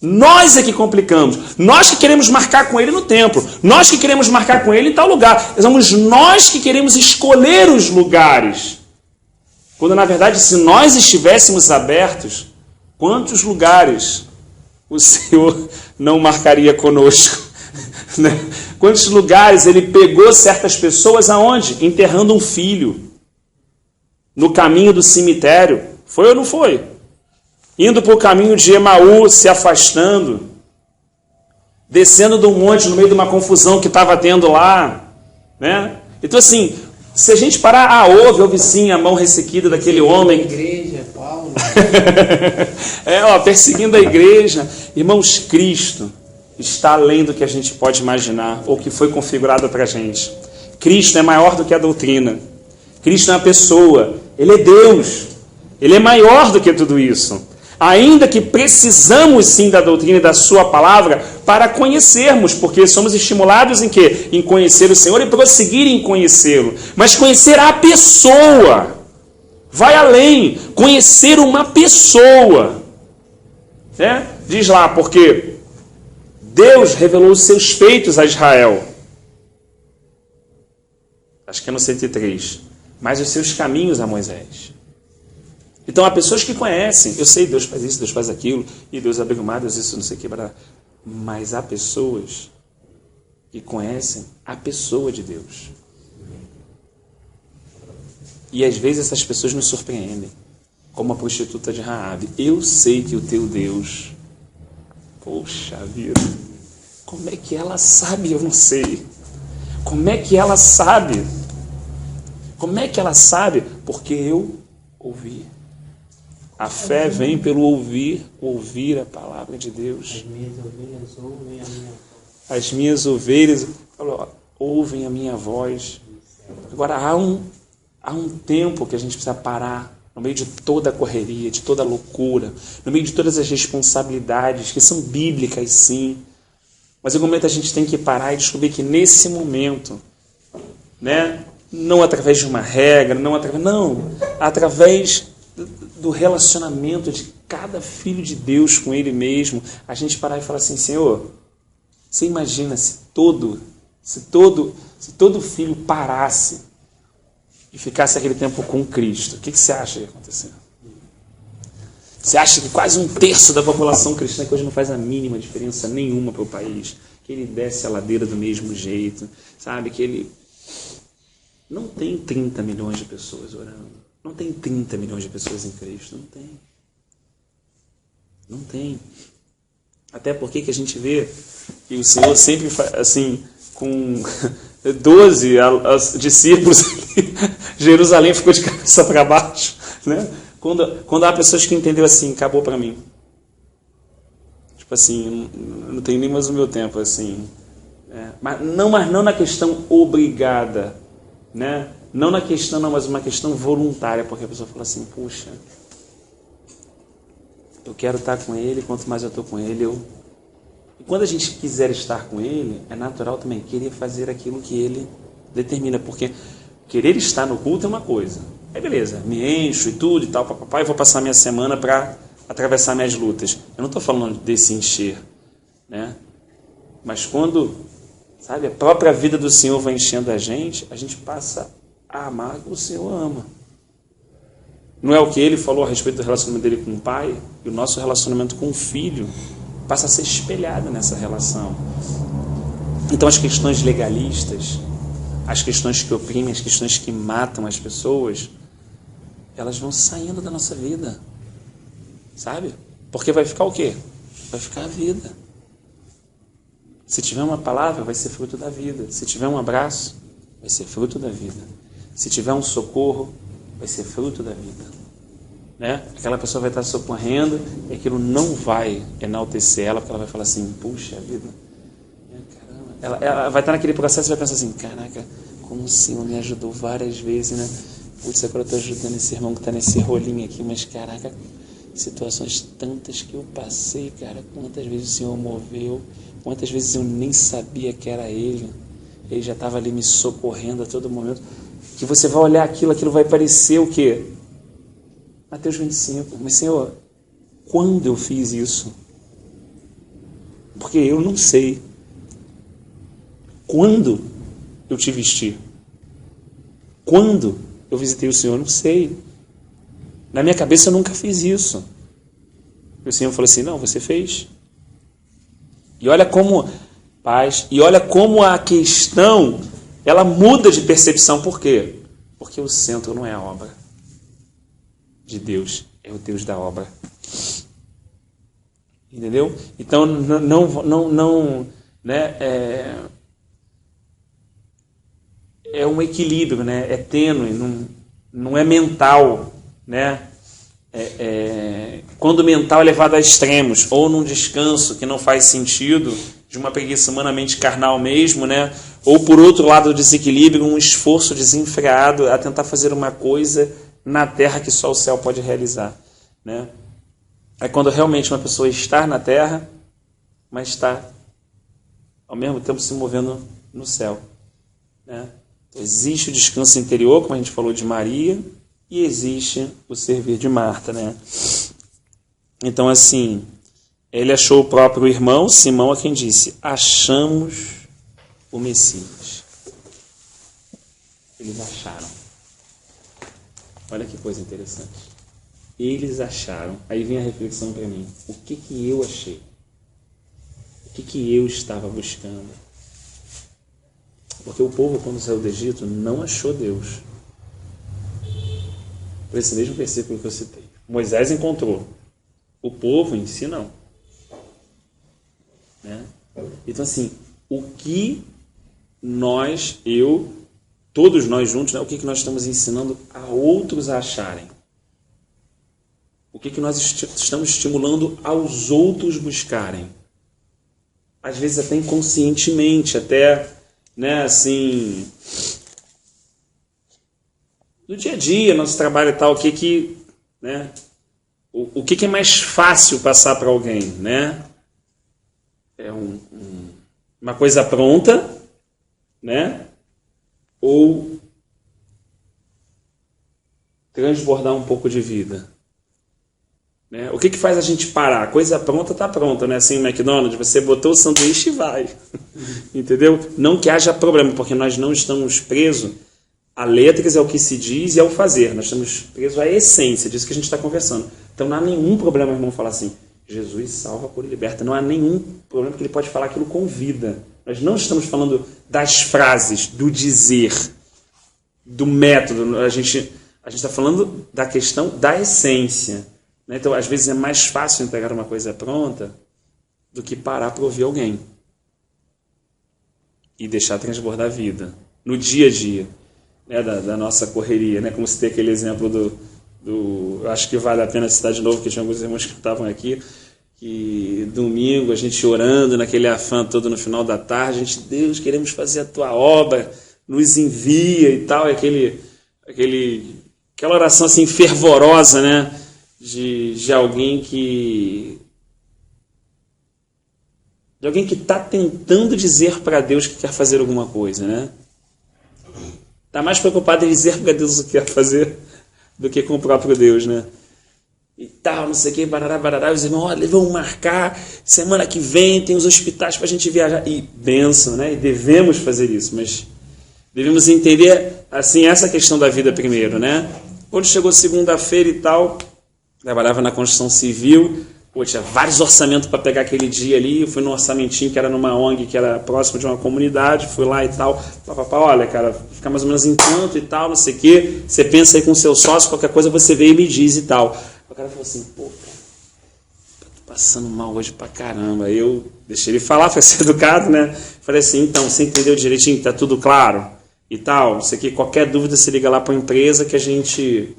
S1: Nós é que complicamos. Nós que queremos marcar com ele no templo. Nós que queremos marcar com ele em tal lugar. Somos nós que queremos escolher os lugares. Quando, na verdade, se nós estivéssemos abertos, quantos lugares o Senhor não marcaria conosco? Né? Quantos lugares ele pegou certas pessoas aonde? Enterrando um filho. No caminho do cemitério. Foi ou não foi? Indo para o caminho de Emaú, se afastando. Descendo de um monte no meio de uma confusão que estava tendo lá. Né? Então, assim, se a gente parar, houve sim a mão ressequida daquele homem.
S5: Igreja, Paulo.
S1: Perseguindo a igreja. Irmãos, Cristo está além do que a gente pode imaginar, ou que foi configurado para a gente. Cristo é maior do que a doutrina. Cristo é uma pessoa. Ele é Deus. Ele é maior do que tudo isso. Ainda que precisamos sim da doutrina e da sua palavra para conhecermos, porque somos estimulados em quê? Em conhecer o Senhor e prosseguir em conhecê-lo. Mas conhecer a pessoa. Vai além. Conhecer uma pessoa. Né? Diz lá, porque Deus revelou os seus feitos a Israel. Acho que é no 103. Mas os seus caminhos a Moisés. Então, há pessoas que conhecem. Eu sei, Deus faz isso, Deus faz aquilo, e Deus abriu o mar, Deus isso, não sei o que. Mas há pessoas que conhecem a pessoa de Deus. E às vezes essas pessoas nos surpreendem. Como a prostituta de Raabe. Eu sei que o teu Deus... Poxa vida. Como é que ela sabe? Eu não sei. Como é que ela sabe? Como é que ela sabe? Porque eu ouvi. A fé vem pelo ouvir a palavra de Deus. As minhas ovelhas ouvem a minha voz. Agora, há um tempo que a gente precisa parar, no meio de toda a correria, de toda a loucura, no meio de todas as responsabilidades, que são bíblicas, sim. Mas em algum momento a gente tem que parar e descobrir que nesse momento, né, não através de uma regra, não, através do relacionamento de cada filho de Deus com ele mesmo, a gente parar e falar assim: Senhor, você imagina se todo filho parasse e ficasse aquele tempo com Cristo, o que você acha que ia acontecer? Você acha que quase 1/3 da população cristã, que hoje não faz a mínima diferença nenhuma para o país, que ele desce a ladeira do mesmo jeito, sabe? Que ele não tem 30 milhões de pessoas orando, não tem 30 milhões de pessoas em Cristo, não tem. Não tem. Até porque que a gente vê que o Senhor sempre, assim, com 12 discípulos, Jerusalém ficou de cabeça para baixo, né? Quando há pessoas que entenderam assim, acabou para mim. Tipo assim, não tem nem mais o meu tempo, assim. Mas não na questão obrigada, né? Não na questão, não, mas uma questão voluntária, porque a pessoa fala assim, puxa, eu quero estar com ele, quanto mais eu estou com ele, E quando a gente quiser estar com ele, é natural também querer fazer aquilo que ele determina, porque querer estar no culto é uma coisa. Aí beleza, me encho e tudo e tal, papai, vou passar minha semana para atravessar minhas lutas. Eu não estou falando desse encher, né? Mas quando, sabe, a própria vida do Senhor vai enchendo a gente passa a amar o que o Senhor ama. Não é o que ele falou a respeito do relacionamento dele com o pai? E o nosso relacionamento com o filho passa a ser espelhado nessa relação. Então as questões legalistas, as questões que oprimem, as questões que matam as pessoas, elas vão saindo da nossa vida, sabe? Porque vai ficar o quê? Vai ficar a vida. Se tiver uma palavra, vai ser fruto da vida. Se tiver um abraço, vai ser fruto da vida. Se tiver um socorro, vai ser fruto da vida, né? Aquela pessoa vai estar socorrendo e aquilo não vai enaltecer ela, porque ela vai falar assim, puxa vida, caramba. Ela vai estar naquele processo e vai pensar assim, caraca, como o Senhor me ajudou várias vezes, né? Putz, agora eu estou ajudando esse irmão que está nesse rolinho aqui, mas caraca, situações tantas que eu passei, cara, quantas vezes o Senhor moveu, quantas vezes eu nem sabia que era Ele já estava ali me socorrendo a todo momento, que você vai olhar aquilo vai parecer o quê? Mateus 25, mas Senhor, quando eu fiz isso? Porque eu não sei. Quando eu te vesti? Quando eu visitei o Senhor? Não sei. Na minha cabeça eu nunca fiz isso. E o Senhor falou assim, não, você fez. E olha como, paz, e olha como a questão, ela muda de percepção. Por quê? Porque o centro não é a obra de Deus, é o Deus da obra. Entendeu? Então, não né, é um equilíbrio, né? É tênue, não é mental, né? Quando o mental é levado a extremos, ou num descanso que não faz sentido, de uma preguiça humanamente carnal mesmo, né? Ou por outro lado do desequilíbrio, um esforço desenfreado a tentar fazer uma coisa na terra que só o céu pode realizar, né? É quando realmente uma pessoa está na terra, mas está ao mesmo tempo se movendo no céu, né? Então, existe o descanso interior, como a gente falou de Maria, e existe o servir de Marta, né? Então, assim, ele achou o próprio irmão, Simão, a quem disse, achamos o Messias. Eles acharam. Olha que coisa interessante. Eles acharam. Aí vem a reflexão para mim. O que eu achei? O que eu estava buscando? Porque o povo, quando saiu do Egito, não achou Deus. Por esse mesmo versículo que eu citei. Moisés encontrou. O povo em si, não. Né? Então, assim, o que todos nós juntos, né, o que nós estamos ensinando a outros a acharem? O que nós estamos estimulando aos outros buscarem? Às vezes até inconscientemente, até, né, assim, no dia a dia, nosso trabalho e tal, o que é mais fácil passar para alguém, né? É uma coisa pronta, né? Ou transbordar um pouco de vida, né? O que faz a gente parar? A coisa pronta está pronta, né? Assim, McDonald's, você botou o sanduíche e vai. Entendeu? Não que haja problema, porque nós não estamos presos a letras, é o que se diz e ao fazer. Nós estamos presos à essência disso que a gente está conversando. Então não há nenhum problema, irmão, falar assim, Jesus salva, cura e liberta. Não há nenhum problema, porque ele pode falar aquilo com vida. Nós não estamos falando das frases, do dizer, do método. A gente está falando da questão da essência. Né? Então, às vezes, é mais fácil entregar uma coisa pronta do que parar para ouvir alguém e deixar transbordar a vida. No dia a dia, né, da nossa correria. Né? Como se tem aquele exemplo do... Acho que vale a pena citar de novo, que tinha alguns irmãos que estavam aqui, que domingo a gente orando naquele afã todo no final da tarde, a gente, Deus, queremos fazer a tua obra, nos envia e tal, aquela oração assim fervorosa, né, de alguém que está tentando dizer para Deus que quer fazer alguma coisa, né? Está mais preocupado em dizer para Deus o que quer fazer do que com o próprio Deus, né? E tal, não sei o que, barará, os irmãos, olha, vamos marcar, semana que vem tem os hospitais para a gente viajar. E bênção, né? E devemos fazer isso, mas devemos entender, assim, essa questão da vida primeiro, né? Quando chegou segunda-feira e tal, trabalhava na construção civil, tinha vários orçamentos para pegar aquele dia ali, eu fui num orçamentinho que era numa ONG, que era próximo de uma comunidade, fui lá e tal, olha, cara, fica mais ou menos em tanto e tal, não sei o que, você pensa aí com o seu sócio, qualquer coisa você vê e me diz e tal. O cara falou assim, pô, cara, tô passando mal hoje pra caramba. Aí eu deixei ele falar, foi ser educado, né? Falei assim, então, você entendeu direitinho, tá tudo claro e tal, não sei o que, qualquer dúvida você liga lá pra empresa que a gente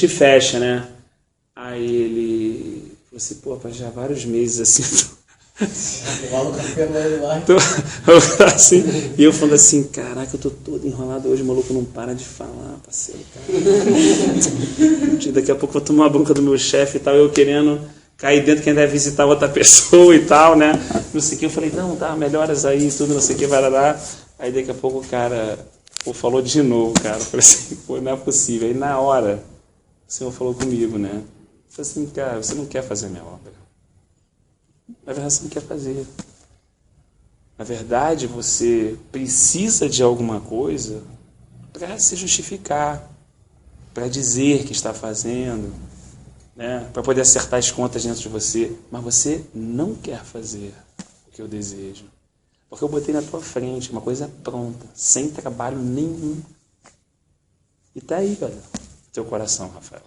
S1: fecha, né? Aí ele... Assim, pô, rapaz, já há vários meses assim. Assim, e eu falando assim, caraca, eu tô todo enrolado hoje, o maluco não para de falar, parceiro, cara. Daqui a pouco eu vou tomar uma bronca do meu chefe e tal, eu querendo cair dentro quem deve visitar outra pessoa e tal, né? Não sei o que, eu falei, não, tá, melhoras aí, tudo, não sei o que, vai lá. Aí daqui a pouco o cara falou de novo, cara. Eu falei assim, pô, não é possível. Aí na hora, o Senhor falou comigo, né? Eu falei assim, cara, você não quer fazer minha obra. Na verdade, você não quer fazer. Na verdade, você precisa de alguma coisa para se justificar, para dizer que está fazendo, né? Para poder acertar as contas dentro de você. Mas você não quer fazer o que eu desejo. Porque eu botei na tua frente uma coisa pronta, sem trabalho nenhum. E tá aí, cara, teu coração, Rafael.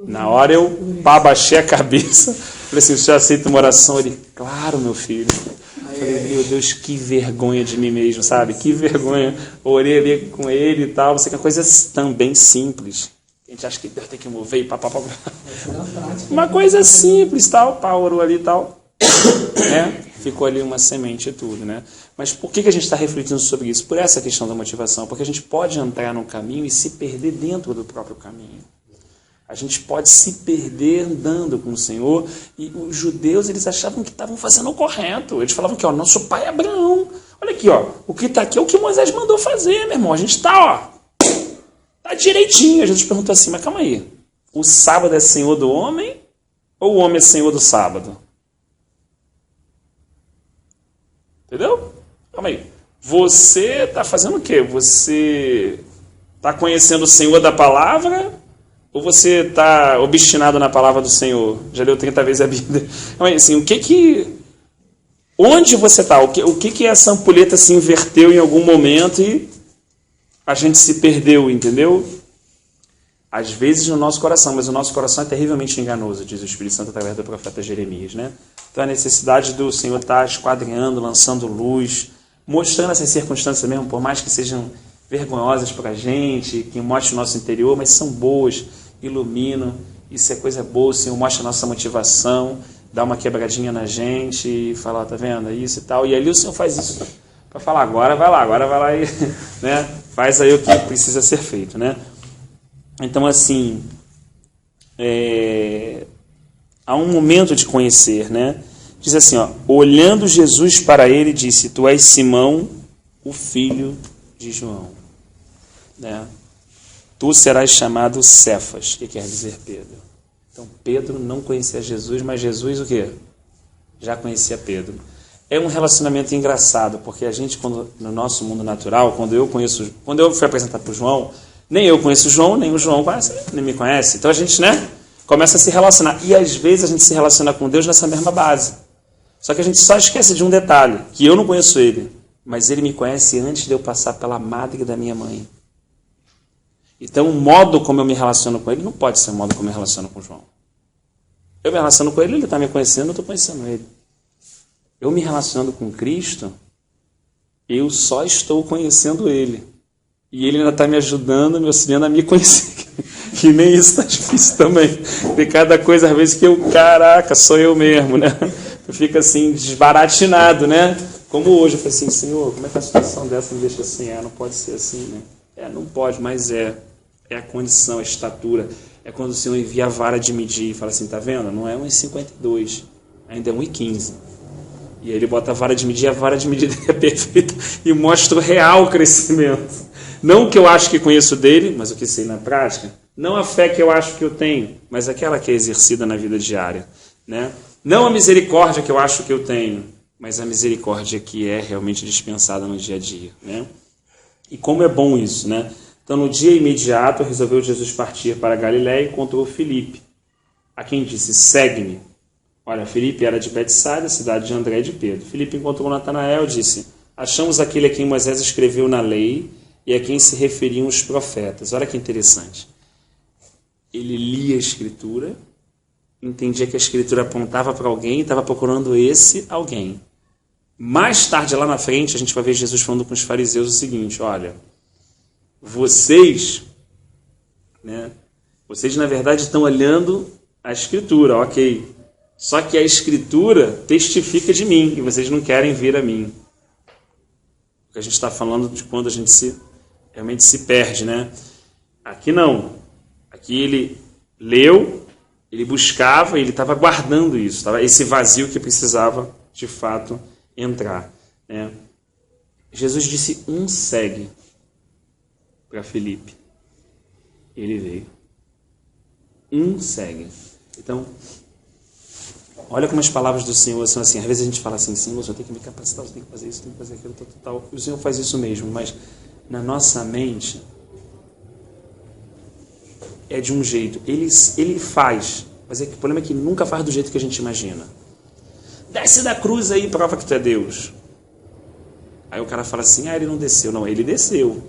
S1: Na hora eu baixei a cabeça, falei assim, o senhor aceita uma oração? Ele, claro, meu filho. Falei, meu Deus, que vergonha de mim mesmo, sabe? Que vergonha. Orei ali com ele e tal, você que é coisa também simples. A gente acha que Deus tem que mover e papapá. Uma coisa simples, tal, orou ali e tal. Né? Ficou ali uma semente e tudo, né? Mas por que a gente está refletindo sobre isso? Por essa questão da motivação. Porque a gente pode entrar num caminho e se perder dentro do próprio caminho. A gente pode se perder andando com o Senhor. E os judeus, eles achavam que estavam fazendo o correto. Eles falavam que, nosso pai é Abraão. Olha aqui, o que está aqui é o que Moisés mandou fazer, meu irmão. A gente está, tá direitinho. A gente perguntou assim, mas calma aí. O sábado é senhor do homem ou o homem é senhor do sábado? Entendeu? Calma aí. Você está fazendo o quê? Você está conhecendo o Senhor da palavra ou você está obstinado na palavra do Senhor? Já leu 30 vezes a Bíblia. Calma aí, assim, onde você está? O que essa ampulheta se inverteu em algum momento e a gente se perdeu, entendeu? Às vezes no nosso coração, mas o nosso coração é terrivelmente enganoso, diz o Espírito Santo através do profeta Jeremias, né? Então a necessidade do Senhor estar esquadrinhando, lançando luz, mostrando essas circunstâncias mesmo, por mais que sejam vergonhosas para a gente, que mostrem o nosso interior, mas são boas, iluminam, isso é coisa boa, o Senhor mostra a nossa motivação, dá uma quebradinha na gente e fala, tá vendo, isso e tal, e ali o Senhor faz isso para falar, agora vai lá e né? Faz aí o que precisa ser feito, né? Então, assim, há um momento de conhecer, né? Diz assim, olhando Jesus para ele, disse, tu és Simão, o filho de João. Né? Tu serás chamado Cefas, que quer dizer Pedro. Então, Pedro não conhecia Jesus, mas Jesus o quê? Já conhecia Pedro. É um relacionamento engraçado, porque a gente, no nosso mundo natural, quando eu fui apresentar para o João, nem eu conheço o João, nem o João nem me conhece. Então a gente, né? começa a se relacionar. E às vezes a gente se relaciona com Deus nessa mesma base. Só que a gente só esquece de um detalhe, que eu não conheço ele, mas ele me conhece antes de eu passar pela madre da minha mãe. Então o modo como eu me relaciono com ele não pode ser o modo como eu me relaciono com João. Eu me relaciono com ele, ele está me conhecendo, eu estou conhecendo ele. Eu me relacionando com Cristo, eu só estou conhecendo ele. E ele ainda está me ajudando, me auxiliando a me conhecer. Que nem isso está difícil também. Tem cada coisa, às vezes, que caraca, sou eu mesmo, né? Eu fico assim, desbaratinado, né? Como hoje, eu falei assim, Senhor, como é que a situação dessa me deixa assim? Não pode ser assim, né? Não pode, mas é a condição, a estatura. É quando o Senhor envia a vara de medir e fala assim, tá vendo? Não é 1,52, ainda é 1,15. E aí ele bota a vara de medir, a vara de medir dele é perfeita e mostra o real crescimento. Não o que eu acho que conheço dele, mas o que sei na prática. Não a fé que eu acho que eu tenho, mas aquela que é exercida na vida diária, né? Não a misericórdia que eu acho que eu tenho, mas a misericórdia que é realmente dispensada no dia a dia, né? E como é bom isso, né? Então, no dia imediato, resolveu Jesus partir para a Galiléia e encontrou Filipe, a quem disse, segue-me. Olha, Filipe era de Betsaida, cidade de André e de Pedro. Filipe encontrou Natanael e disse, achamos aquele a quem Moisés escreveu na lei e a quem se referiam os profetas. Olha que interessante. Ele lia a Escritura, entendia que a Escritura apontava para alguém e estava procurando esse alguém. Mais tarde, lá na frente, a gente vai ver Jesus falando com os fariseus o seguinte, olha, vocês, né, vocês na verdade estão olhando a Escritura, ok, só que a Escritura testifica de mim e vocês não querem vir a mim. Porque a gente está falando de quando a gente realmente se perde, né? Aqui não. Aqui ele leu, ele buscava, ele estava guardando isso, estava esse vazio que precisava, de fato, entrar, né? Jesus disse, segue para Filipe. Ele veio. Segue. Então, olha como as palavras do Senhor são assim. Às vezes a gente fala assim, Senhor, eu tenho que me capacitar, eu tenho que fazer isso, eu tenho que fazer aquilo, tal. O Senhor faz isso mesmo, mas na nossa mente é de um jeito. Ele faz, mas o problema é que ele nunca faz do jeito que a gente imagina. Desce da cruz aí e prova que tu é Deus. Aí o cara fala assim, ele não desceu. Não, ele desceu,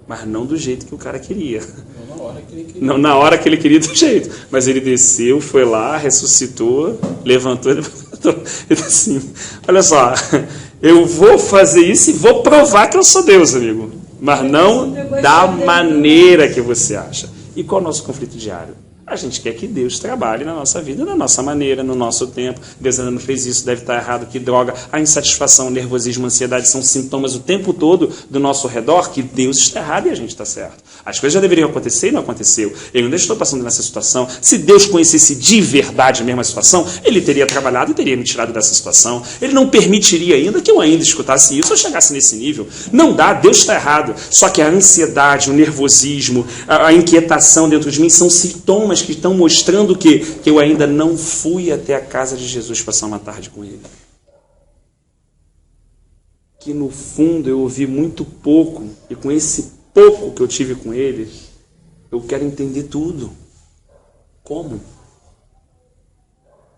S1: mas não do jeito que o cara queria.
S6: Não na hora que ele queria.
S1: Não na hora que ele queria do jeito. Mas ele desceu, foi lá, ressuscitou, levantou. Ele disse assim, olha só, eu vou fazer isso e vou provar que eu sou Deus, amigo. Mas não da maneira que você acha. E qual é o nosso conflito diário? A gente quer que Deus trabalhe na nossa vida, da nossa maneira, no nosso tempo. Deus ainda não fez isso, deve estar errado, que droga. A insatisfação, o nervosismo, a ansiedade são sintomas o tempo todo do nosso redor que Deus está errado e a gente está certo. As coisas já deveriam acontecer e não aconteceu. Eu ainda estou passando nessa situação. Se Deus conhecesse de verdade a mesma situação, Ele teria trabalhado e teria me tirado dessa situação. Ele não permitiria ainda que eu ainda escutasse isso ou chegasse nesse nível. Não dá, Deus está errado. Só que a ansiedade, o nervosismo, a inquietação dentro de mim são sintomas que estão mostrando que eu ainda não fui até a casa de Jesus passar uma tarde com Ele. Que no fundo eu ouvi muito pouco, e com esse pouco que eu tive com Ele, eu quero entender tudo. Como?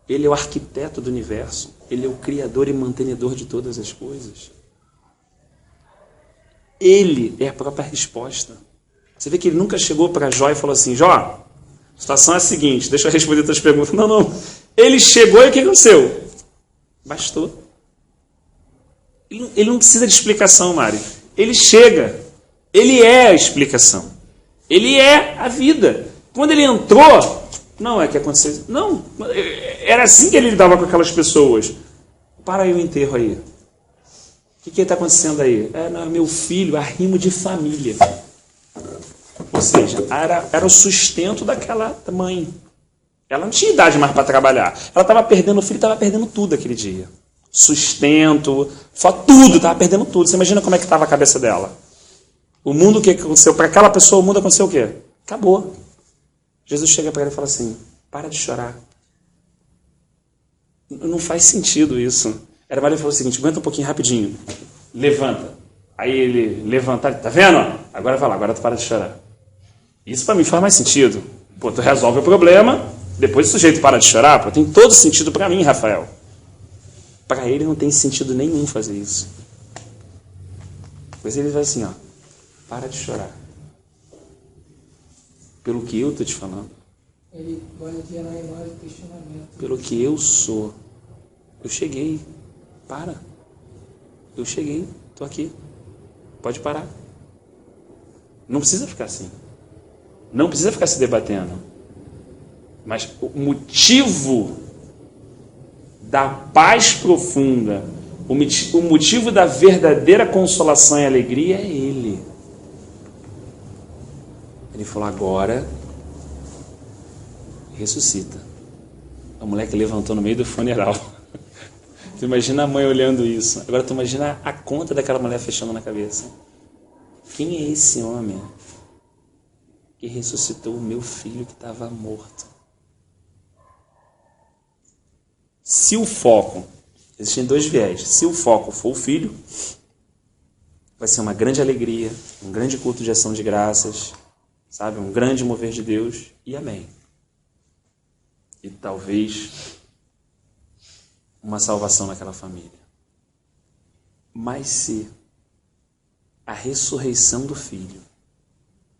S1: Ele é o arquiteto do universo, Ele é o criador e mantenedor de todas as coisas. Ele é a própria resposta. Você vê que Ele nunca chegou para Jó e falou assim, Jó, a situação é a seguinte, deixa eu responder tuas perguntas. Não. Ele chegou e o que aconteceu? Bastou. Ele não precisa de explicação, Mário. Ele chega. Ele é a explicação. Ele é a vida. Quando ele entrou, não é que aconteceu. Não, era assim que ele lidava com aquelas pessoas. Para aí o enterro aí. O que está acontecendo aí? Não, meu filho, arrimo de família. Ou seja, era o sustento daquela mãe. Ela não tinha idade mais para trabalhar. Ela estava perdendo o filho, estava perdendo tudo aquele dia. Sustento, tudo, estava perdendo tudo. Você imagina como é que estava a cabeça dela. O mundo, o que aconteceu? Para aquela pessoa, o mundo aconteceu o quê? Acabou. Jesus chega para ela e fala assim, para de chorar. Não faz sentido isso. Era mais ele falou o seguinte, aguenta um pouquinho rapidinho. Levanta. Aí ele levanta, tá vendo? Agora vai lá, agora tu para de chorar. Isso para mim faz mais sentido. Pô, tu resolve o problema, Depois o sujeito para de chorar, pô, tem todo sentido para mim, Rafael. Para ele não tem sentido nenhum fazer isso. Pois ele vai assim, ó, para de chorar. Pelo que eu estou te falando.
S7: Ele vai gerar mais questionamento.
S1: Pelo que eu sou. Eu cheguei. Para. Eu cheguei. Estou aqui. Pode parar. Não precisa ficar assim. Não precisa ficar se debatendo. Mas o motivo da paz profunda, o motivo da verdadeira consolação e alegria é Ele. Ele falou, agora ressuscita. A mulher que levantou no meio do funeral. Tu imagina a mãe olhando isso. Agora tu imagina a conta daquela mulher fechando na cabeça. Quem é esse homem que ressuscitou o meu filho que estava morto? Se o foco, existem dois viés, se o foco for o filho, vai ser uma grande alegria, um grande culto de ação de graças, sabe, um grande mover de Deus, e amém. E talvez uma salvação naquela família. Mas se a ressurreição do filho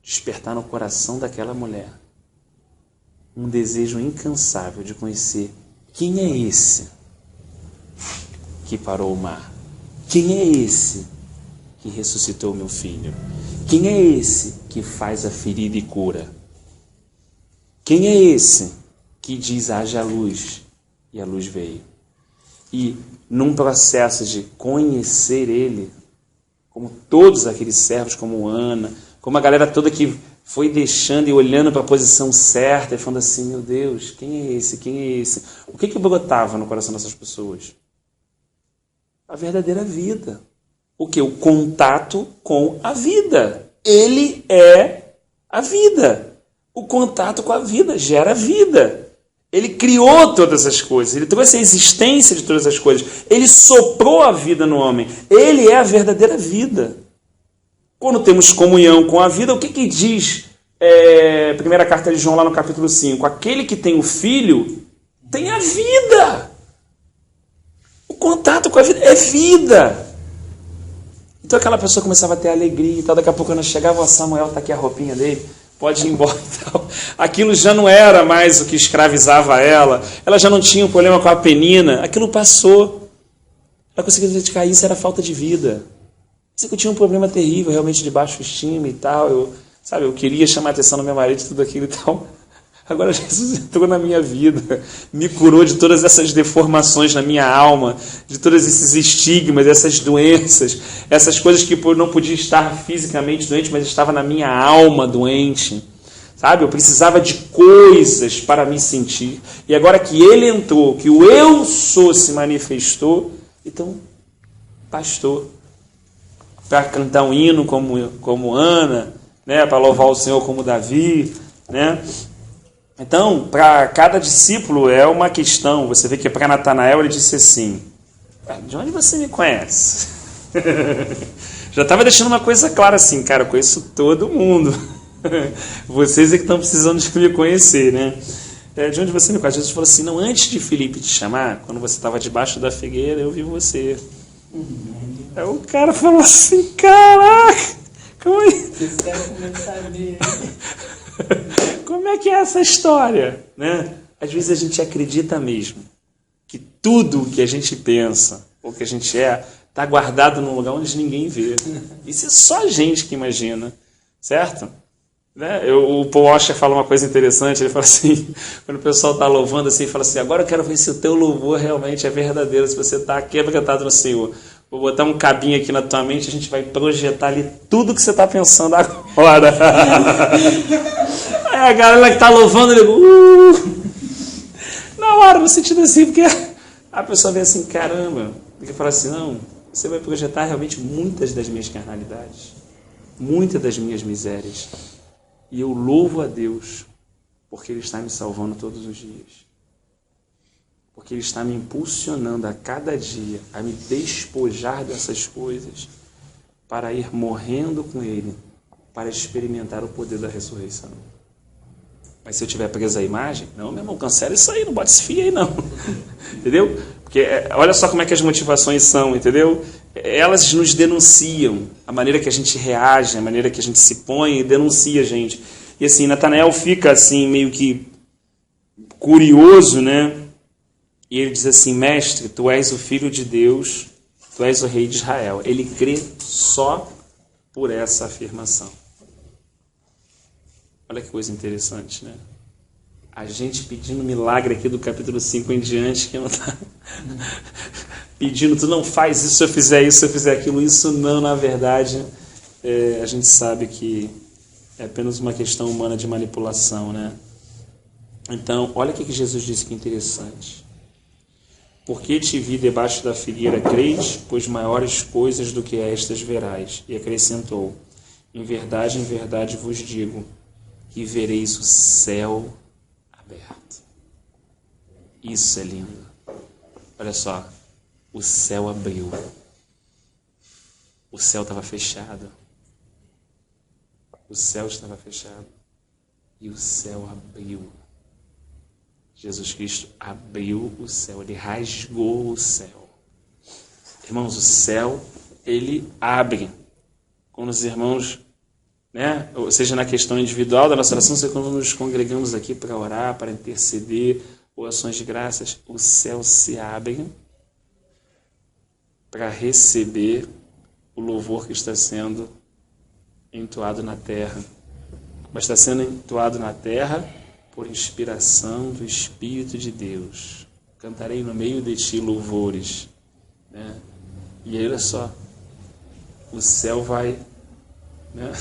S1: despertar no coração daquela mulher um desejo incansável de conhecer quem é esse que parou o mar, quem é esse que ressuscitou meu filho, quem é esse que faz a ferida e cura, quem é esse que diz haja luz e a luz veio. E num processo de conhecer ele, como todos aqueles servos, como Ana, como a galera toda que foi deixando e olhando para a posição certa e falando assim, meu Deus, quem é esse? Quem é esse? O que brotava no coração dessas pessoas? A verdadeira vida. O que? O contato com a vida. Ele é a vida. O contato com a vida gera vida. Ele criou todas as coisas, ele trouxe a existência de todas as coisas, ele soprou a vida no homem, ele é a verdadeira vida. Quando temos comunhão com a vida, o que diz primeira carta de João lá no capítulo 5? Aquele que tem o Filho tem a vida. O contato com a vida é vida. Então aquela pessoa começava a ter alegria e tal, daqui a pouco quando chegava, o Samuel, está aqui a roupinha dele, pode ir embora e tal. Aquilo já não era mais o que escravizava ela já não tinha um problema com a Penina, aquilo passou. Ela conseguiu dedicar isso, era falta de vida. Eu tinha um problema terrível, realmente de baixa estima e tal, eu queria chamar a atenção do meu marido e tudo aquilo e tal. Agora Jesus entrou na minha vida, me curou de todas essas deformações na minha alma, de todos esses estigmas, essas doenças, essas coisas que eu não podia estar fisicamente doente, mas estava na minha alma doente. Sabe? Eu precisava de coisas para me sentir. E agora que ele entrou, que o eu sou se manifestou, então, pastor, para cantar um hino como Ana, né? Para louvar o Senhor como Davi, né? Então, para cada discípulo é uma questão. Você vê que para Natanael ele disse assim, de onde você me conhece? Já estava deixando uma coisa clara assim, cara, eu conheço todo mundo. Vocês é que estão precisando de me conhecer, né? De onde você me conhece? Jesus falou assim, não, antes de Filipe te chamar, quando você estava debaixo da figueira, eu vi você. Aí o cara falou assim, caraca, como é?
S7: Esse cara começa a ver.
S1: Como é que é essa história? Né? Às vezes a gente acredita mesmo que tudo o que a gente pensa ou que a gente está guardado num lugar onde ninguém vê. Isso é só a gente que imagina, certo? Né? O Paul Washer fala uma coisa interessante, ele fala assim, quando o pessoal está louvando assim, fala assim, agora eu quero ver se o teu louvor realmente é verdadeiro, se você está quebrantado no Senhor. Vou botar um cabinho aqui na tua mente, a gente vai projetar ali tudo que você está pensando agora. Aí a galera que está louvando, ele, na hora, no sentido assim, porque a pessoa vê assim, caramba, ele fala assim, não, você vai projetar realmente muitas das minhas carnalidades, muitas das minhas misérias. E eu louvo a Deus, porque Ele está me salvando todos os dias. Porque Ele está me impulsionando a cada dia a me despojar dessas coisas para ir morrendo com Ele, para experimentar o poder da ressurreição. Mas se eu tiver preso à imagem, não, meu irmão, cancela isso aí, não bota esse fio aí não. Entendeu? Porque olha só como é que as motivações são, entendeu? Elas nos denunciam, a maneira que a gente reage, a maneira que a gente se põe, denuncia a gente. E assim, Natanael fica assim, meio que curioso, né? E ele diz assim, mestre, tu és o filho de Deus, tu és o rei de Israel. Ele crê só por essa afirmação. Olha que coisa interessante, né? A gente pedindo milagre aqui do capítulo 5 em diante, que não está pedindo, tu não faz isso, se eu fizer isso, se eu fizer aquilo. Isso não, na verdade, a gente sabe que é apenas uma questão humana de manipulação, né? Então, olha o que Jesus disse que é interessante. Porque te vi debaixo da figueira, crês, pois maiores coisas do que estas verás. E acrescentou, em verdade vos digo, que vereis o céu aberto. Isso é lindo. Olha só, o céu abriu. O céu estava fechado. O céu estava fechado. E o céu abriu. Jesus Cristo abriu o céu, ele rasgou o céu. Irmãos, o céu, ele abre. Quando os irmãos, né, ou seja, na questão individual da nossa oração, seja quando nos congregamos aqui para orar, para interceder, ou ações de graças, o céu se abre para receber o louvor que está sendo entoado na terra. Mas está sendo entoado na terra por inspiração do Espírito de Deus. Cantarei no meio de ti louvores. Né? E aí, olha só, o céu vai... Né?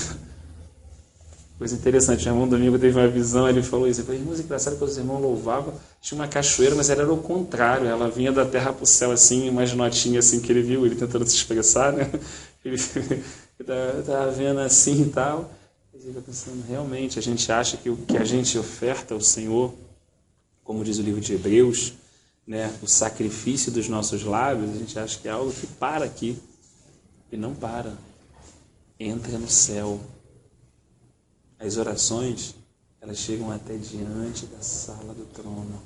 S1: Coisa interessante, meu irmão domingo teve uma visão, ele falou isso, eu falei, irmãos, engraçado que os irmãos louvavam, tinha uma cachoeira, mas ela era o contrário, ela vinha da terra para o céu, assim, umas notinhas assim que ele viu, ele tentando se expressar, né? Ele estava vendo assim e tal, e ele estava pensando, realmente, a gente acha que o que a gente oferta ao Senhor, como diz o livro de Hebreus, né, o sacrifício dos nossos lábios, a gente acha que é algo que para aqui, e não para, entra no céu. As orações, elas chegam até diante da sala do trono.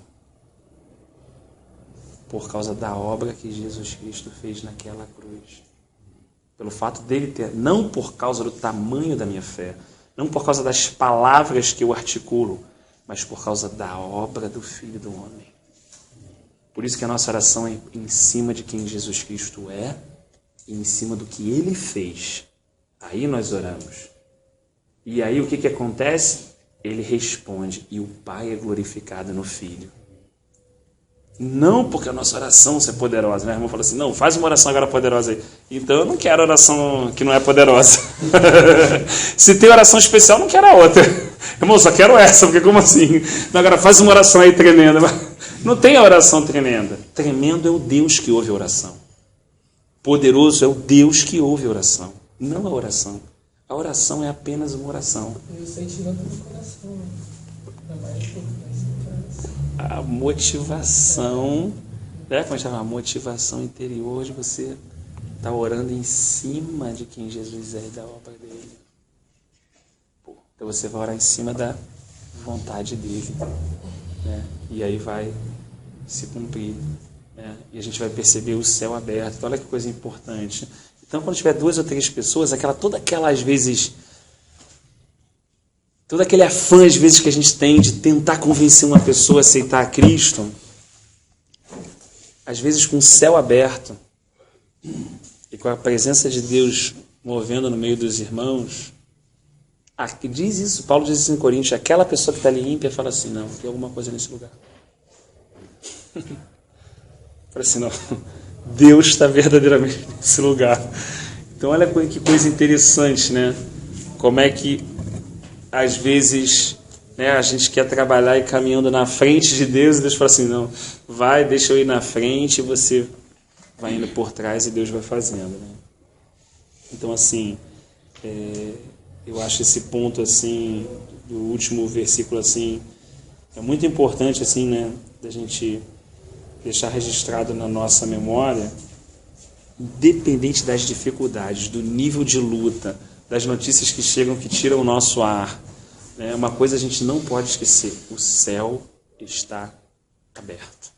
S1: Por causa da obra que Jesus Cristo fez naquela cruz. Pelo fato dele ter, não por causa do tamanho da minha fé, não por causa das palavras que eu articulo, mas por causa da obra do Filho do Homem. Por isso que a nossa oração é em cima de quem Jesus Cristo é e em cima do que ele fez. Aí nós oramos. E aí o que acontece? Ele responde e o Pai é glorificado no Filho. Não porque a nossa oração é poderosa. Minha irmã falou assim, não, faz uma oração agora poderosa aí. Então eu não quero oração que não é poderosa. Se tem oração especial, não quero a outra. Irmão, só quero essa, porque como assim? Não, agora faz uma oração aí tremenda. Não tem a oração tremenda. Tremendo é o Deus que ouve a oração. Poderoso é o Deus que ouve a oração, não a oração. A oração é apenas uma oração.
S7: E o sentimento do coração, né? É mais importante.
S1: A motivação, né? Como chama? A motivação interior de você estar orando em cima de quem Jesus é e da obra dele. Então você vai orar em cima da vontade dele, né? E aí vai se cumprir, né? E a gente vai perceber o céu aberto. Então, olha que coisa importante. Então, quando tiver 2 ou 3 pessoas, todo aquele afã, às vezes, que a gente tem de tentar convencer uma pessoa a aceitar a Cristo, às vezes com o céu aberto e com a presença de Deus movendo no meio dos irmãos, diz isso, Paulo diz isso em Coríntios, aquela pessoa que está ali ímpia fala assim, não, tem alguma coisa nesse lugar. Fala assim, não, Deus está verdadeiramente nesse lugar. Então olha que coisa interessante, né? Como é que às vezes, né, a gente quer trabalhar e caminhando na frente de Deus e Deus fala assim, não, vai, deixa eu ir na frente e você vai indo por trás e Deus vai fazendo, né? Então assim, eu acho esse ponto assim, do último versículo assim, é muito importante assim, né, da gente deixar registrado na nossa memória, independente das dificuldades, do nível de luta, das notícias que chegam que tiram o nosso ar, né? Uma coisa a gente não pode esquecer: o céu está aberto.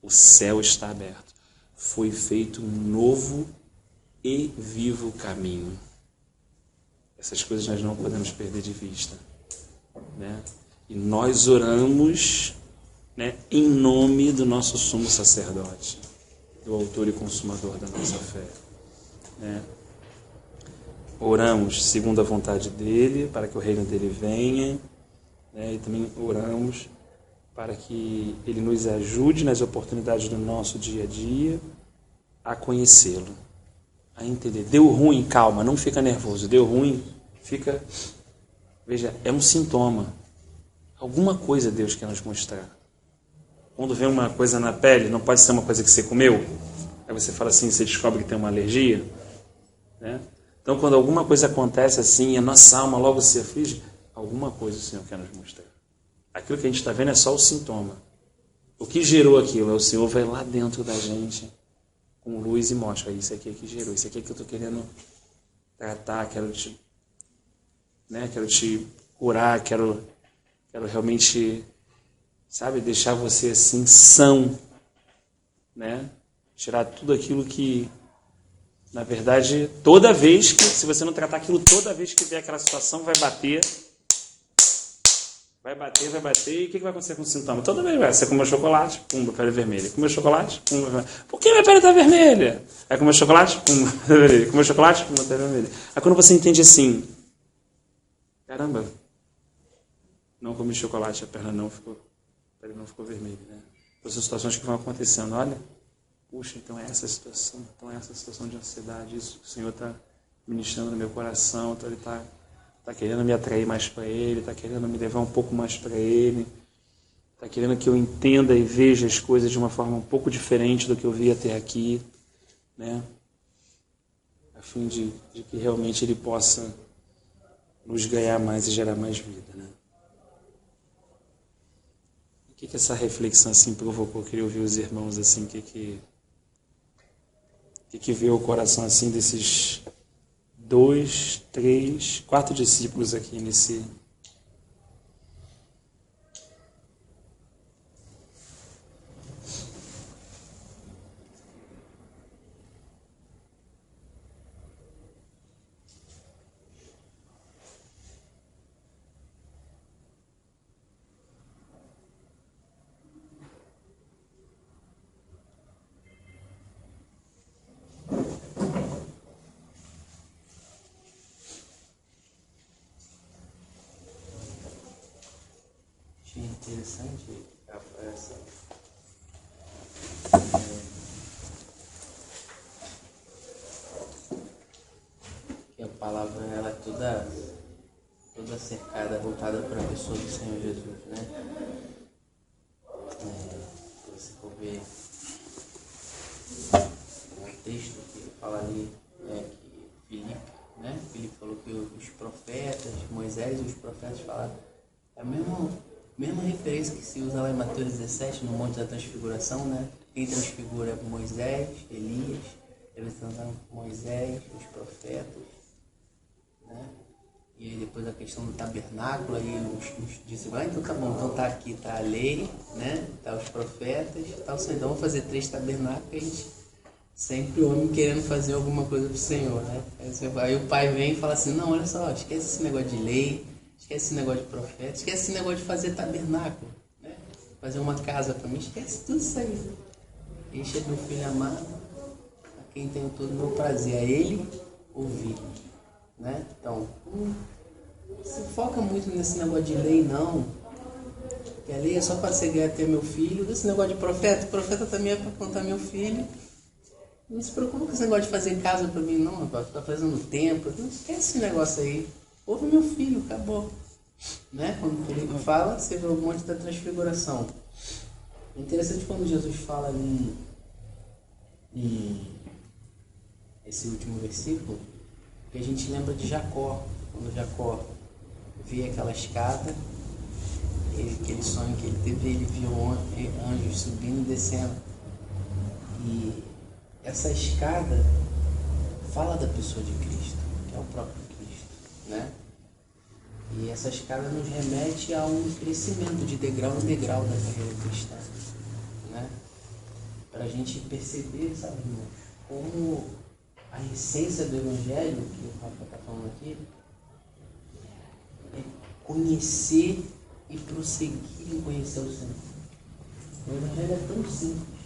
S1: O céu está aberto. Foi feito um novo e vivo caminho. Essas coisas nós não podemos perder de vista, né? E nós oramos, né, em nome do nosso sumo sacerdote, do autor e consumador da nossa fé, né? Oramos segundo a vontade dele, para que o reino dele venha, né? E também oramos para que ele nos ajude nas oportunidades do nosso dia a dia a conhecê-lo, a entender. Deu ruim, calma, não fica nervoso. Deu ruim, fica... Veja, é um sintoma. Alguma coisa Deus quer nos mostrar. Quando vem uma coisa na pele, não pode ser uma coisa que você comeu. Aí você fala assim, você descobre que tem uma alergia, né? Então, quando alguma coisa acontece assim, a nossa alma logo se aflige, alguma coisa o Senhor quer nos mostrar. Aquilo que a gente está vendo é só o sintoma. O que gerou aquilo? É o Senhor vai lá dentro da gente com luz e mostra. Isso aqui é que gerou, isso aqui é que eu estou querendo tratar, quero te curar, quero realmente, sabe, deixar você assim são, né? Tirar tudo aquilo que, na verdade, toda vez que, se você não tratar aquilo, toda vez que vier aquela situação, vai bater, e o que vai acontecer com o sintoma? Toda vez vai. Você comeu chocolate, pum, a pele é vermelha. Comeu chocolate, pum, por que minha pele está vermelha? Aí comeu chocolate, pum, a pele é vermelha. Comeu chocolate, pum, a pele é vermelha. Aí quando você entende assim, caramba, não comi chocolate, a pele não ficou vermelha, né? Então, são situações que vão acontecendo. Olha, puxa, então é essa situação de ansiedade, isso que o Senhor está ministrando no meu coração, então Ele está querendo me atrair mais para Ele, está querendo me levar um pouco mais para Ele, está querendo que eu entenda e veja as coisas de uma forma um pouco diferente do que eu vi até aqui, né? A fim de que realmente Ele possa nos ganhar mais e gerar mais vida, né? O que essa reflexão assim provocou? Eu queria ouvir os irmãos assim, o que veio ao coração assim desses 2, 3, 4 discípulos aqui nesse...
S5: Achei interessante essa. Que a palavra ela é toda cercada, voltada para a pessoa do Senhor Jesus, né? Você for ver um texto que fala ali que Filipe falou que os profetas, Moisés e os profetas falaram, é a mesma referência que se usa lá em Mateus 17, no Monte da Transfiguração, né? Quem transfigura é Moisés, Elias, representando Moisés, os profetas, né? E aí depois a questão do tabernáculo, aí os discípulos, então tá bom, então tá aqui, tá a lei, né? Tá os profetas, tá o Senhor, então vamos fazer 3 tabernáculos, a gente sempre o homem querendo fazer alguma coisa pro Senhor, né? Aí o pai vem e fala assim, não, olha só, esquece esse negócio de lei, esquece esse negócio de profeta, esquece esse negócio de fazer tabernáculo, né? Fazer uma casa para mim, esquece tudo isso aí. Enche meu filho amado, a quem tenho todo o meu prazer, a ele ouvir, né? Então, não se foca muito nesse negócio de lei, não. Que a lei é só para chegar até meu filho. Esse negócio de profeta, profeta também é para contar meu filho. Não se preocupa com esse negócio de fazer casa para mim, não, rapaz. Ficar fazendo templo, não esquece esse negócio aí. Ouve meu filho, acabou. Né? Quando ele fala, você vê o Monte da Transfiguração. É interessante quando Jesus fala ali em esse último versículo, que a gente lembra de Jacó. Quando Jacó via aquela escada, aquele sonho que ele teve, ele viu anjos subindo e descendo. E essa escada fala da pessoa de Cristo, que é o próprio Cristo, né? E essa escada nos remete a um crescimento de degrau em degrau da carreira cristã, né? Para a gente perceber, sabe, irmãos, como a essência do Evangelho, que o Rafa está falando aqui, é conhecer e prosseguir em conhecer o Senhor. O Evangelho é tão simples,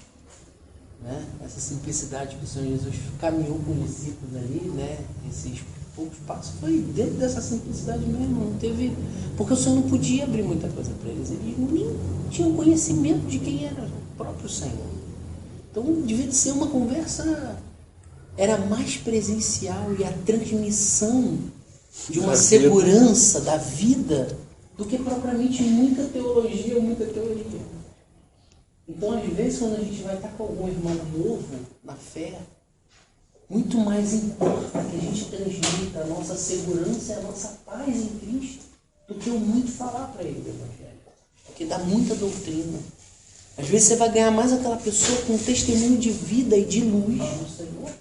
S5: né? Essa simplicidade que o Senhor Jesus caminhou com os discípulos ali, né? Esses poucos passos foi dentro dessa simplicidade mesmo, não teve, porque o Senhor não podia abrir muita coisa para eles, eles nem tinham conhecimento de quem era o próprio Senhor. Então devia ser uma conversa, era mais presencial, e a transmissão de uma segurança da vida do que propriamente muita teologia ou muita teoria. Então, às vezes, quando a gente vai estar com algum irmão novo na fé, muito mais importa que a gente transmita a nossa segurança e a nossa paz em Cristo do que eu muito falar para ele do Evangelho. Porque dá muita doutrina. Às vezes você vai ganhar mais aquela pessoa com um testemunho de vida e de luz no Senhor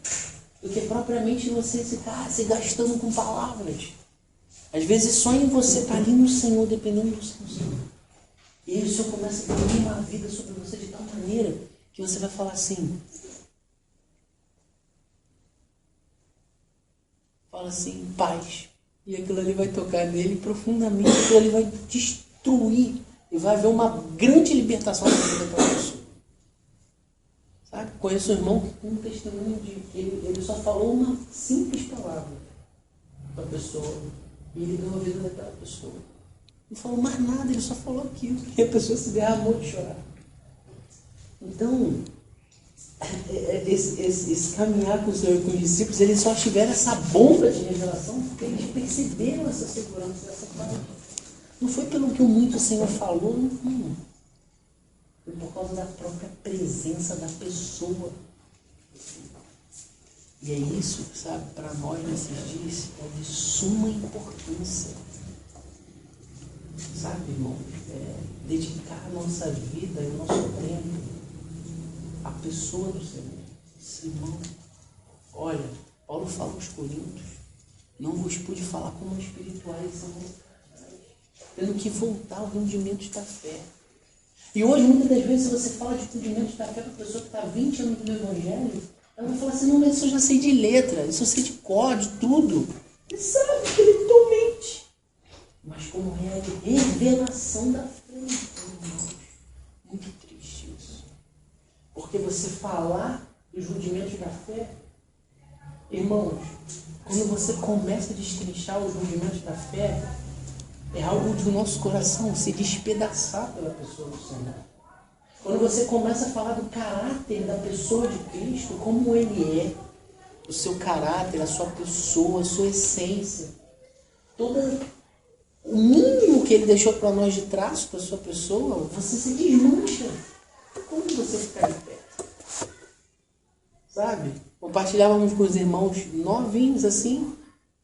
S5: do que propriamente você ficar se gastando com palavras. Às vezes só em você estar ali no Senhor, dependendo do Senhor. E aí o Senhor começa a ter uma vida sobre você de tal maneira que você vai falar assim, paz. E aquilo ali vai tocar nele profundamente, aquilo ali vai destruir e vai haver uma grande libertação na vida daquela pessoa. Sabe? Conheço um irmão com um testemunho de que ele só falou uma simples palavra para a pessoa e ele ganhou a vida daquela pessoa. Não falou mais nada, ele só falou aquilo. E a pessoa se derramou de chorar. Então, esse caminhar com o Senhor e com os discípulos, eles só tiveram essa bomba de revelação porque eles perceberam essa segurança, essa paz. Não foi pelo que muito o Senhor falou, não. Foi por causa da própria presença da pessoa. E é isso, sabe, para nós nesses dias é de suma importância. Sabe, irmão, dedicar a nossa vida e o nosso tempo à pessoa do Senhor. Esse irmão, olha, Paulo fala aos Coríntios, não vos pude falar como espirituais, tendo que voltar ao rendimento da fé. E hoje, muitas das vezes, se você fala de rendimento da fé para a pessoa que está 20 anos no Evangelho, ela vai falar assim, não, mas isso eu já sei de letra, isso eu sei de código, tudo. Ele sabe espiritualmente. Mas como é a revelação da fé, irmãos, muito triste isso. Porque você falar dos rudimentos da fé, irmãos, quando você começa a destrinchar os rudimentos da fé, é algo do nosso coração se despedaçar pela pessoa do Senhor. Quando você começa a falar do caráter da pessoa de Cristo, como Ele é, o seu caráter, a sua pessoa, a sua essência, o mínimo que Ele deixou para nós de traço da sua pessoa, você se desmancha. Como você ficar de pé? Sabe? Compartilhávamos com os irmãos novinhos assim,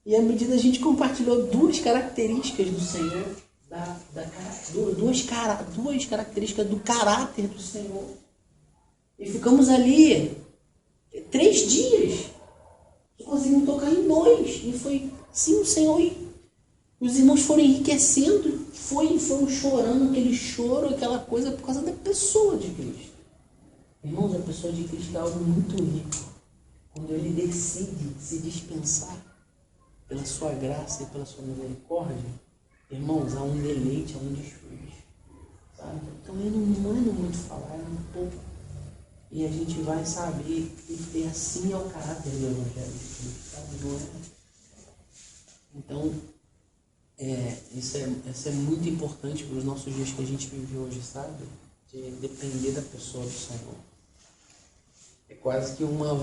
S5: e à medida a gente compartilhou duas características do Senhor, duas características do caráter do Senhor. E ficamos ali 3 dias, conseguimos tocar em 2. E foi assim o Senhor. E os irmãos foram enriquecendo, foram chorando, aquele choro, aquela coisa, por causa da pessoa de Cristo. Irmãos, a pessoa de Cristo é algo muito rico. Quando Ele decide se dispensar pela sua graça e pela sua misericórdia, irmãos, há um deleite, há um desfrute, sabe? Então eu não ando muito falar, é um pouco. E a gente vai saber que assim é o caráter do Evangelho de Cristo, sabe? Não é? Então, isso é muito importante para os nossos dias que a gente vive hoje, sabe? De depender da pessoa do Senhor. É quase que uma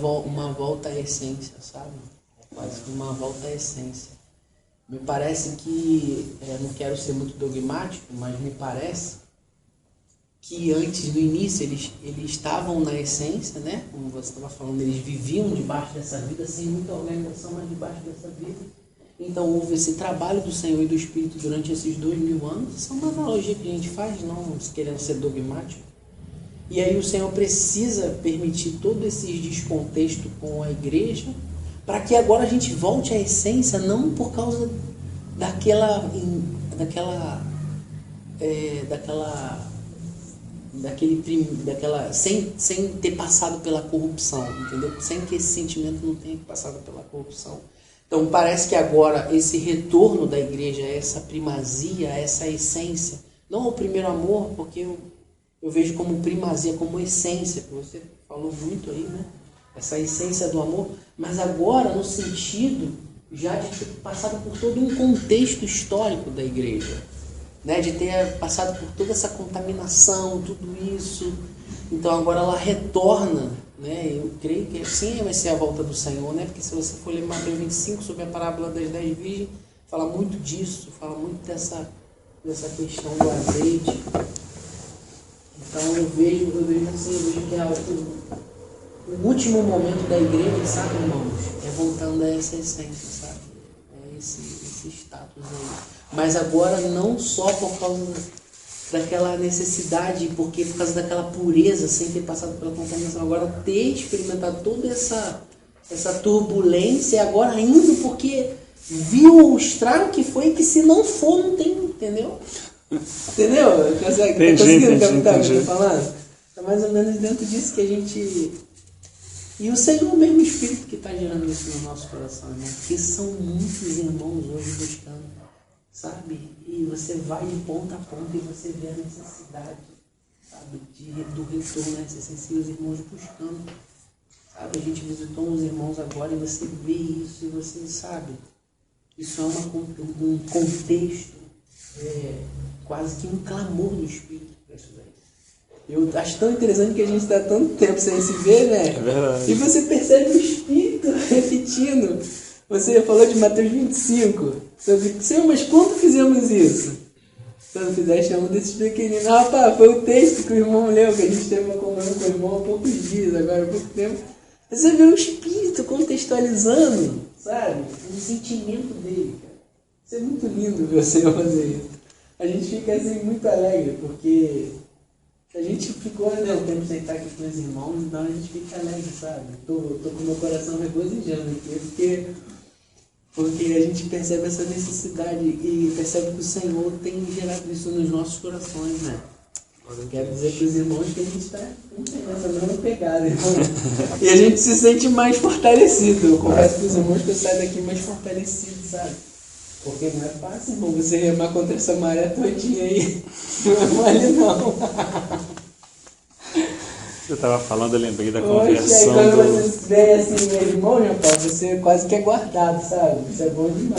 S5: volta à essência, sabe? Quase que uma volta à essência. Me parece que, não quero ser muito dogmático, mas me parece que antes, no início, eles estavam na essência, né? Como você estava falando, eles viviam debaixo dessa vida, sem muita organização, mas debaixo dessa vida. Então houve esse trabalho do Senhor e do Espírito durante esses 2000 anos. Isso é uma analogia que a gente faz, não querendo ser dogmático. E aí o Senhor precisa permitir todo esse descontexto com a igreja, para que agora a gente volte à essência, não por causa sem ter passado pela corrupção, entendeu? Sem que esse sentimento não tenha passado pela corrupção. Então parece que agora esse retorno da igreja, essa primazia, essa essência, não o primeiro amor, porque eu vejo como primazia, como essência, que você falou muito aí, né? Essa essência do amor, mas agora no sentido já de ter passado por todo um contexto histórico da igreja, né? De ter passado por toda essa contaminação, tudo isso. Então agora ela retorna, né? Eu creio que assim vai ser a volta do Senhor, né? Porque se você for ler Mateus 25 sobre a parábola das 10 virgens, fala muito disso, fala muito dessa questão do azeite. Então eu vejo assim, eu vejo que é o último momento da igreja, sabe, irmãos? É voltando a essa essência, sabe? É esse status aí. Mas agora não só por causa daquela necessidade, porque por causa daquela pureza, sem ter passado pela contaminação, agora ter experimentado toda essa turbulência, agora indo porque viu o estrago que foi, que se não for, não tem, entendeu? Entendeu? Conseguindo captar o que eu tô falando? É mais ou menos dentro disso que a gente... E o Senhor, o mesmo Espírito que está gerando isso no nosso coração, irmão. Porque são muitos irmãos hoje buscando, sabe? E você vai de ponta a ponta e você vê a necessidade, sabe? Do retorno a essa essência e os irmãos buscando, sabe? A gente visitou uns irmãos agora e você vê isso e você sabe. Isso é um contexto, quase que um clamor do Espírito para isso daí. Eu acho tão interessante que a gente está tanto tempo sem se ver, né?
S1: É verdade.
S5: E você percebe o Espírito repetindo. Você falou de Mateus 25. Senhor, mas quando fizemos isso? Você não fizeste um desses pequeninos. Rapaz, foi o texto que o irmão leu, que a gente teve uma comunhão com o irmão há poucos dias, agora há pouco tempo. Você vê o Espírito contextualizando, sabe? O sentimento dele, cara. Isso é muito lindo ver o Senhor fazer isso. A gente fica assim muito alegre, porque... A gente ficou um tempo sem estar aqui com os irmãos, então a gente fica alegre, sabe? Tô com meu coração regozijando aqui, porque a gente percebe essa necessidade e percebe que o Senhor tem gerado isso nos nossos corações, né? Quero dizer para os irmãos que a gente está nessa mesma pegada, irmão. E a gente se sente mais fortalecido. Eu confesso para os irmãos que eu saio daqui mais fortalecido, sabe? Porque não é fácil, irmão, você remar contra essa maré todinha aí. Não é mole, não.
S1: Você estava falando, eu lembrei da
S5: Poxa,
S1: conversão
S5: aí quando você vê assim, meu irmão, rapaz, você quase que é guardado, sabe? Isso é bom demais.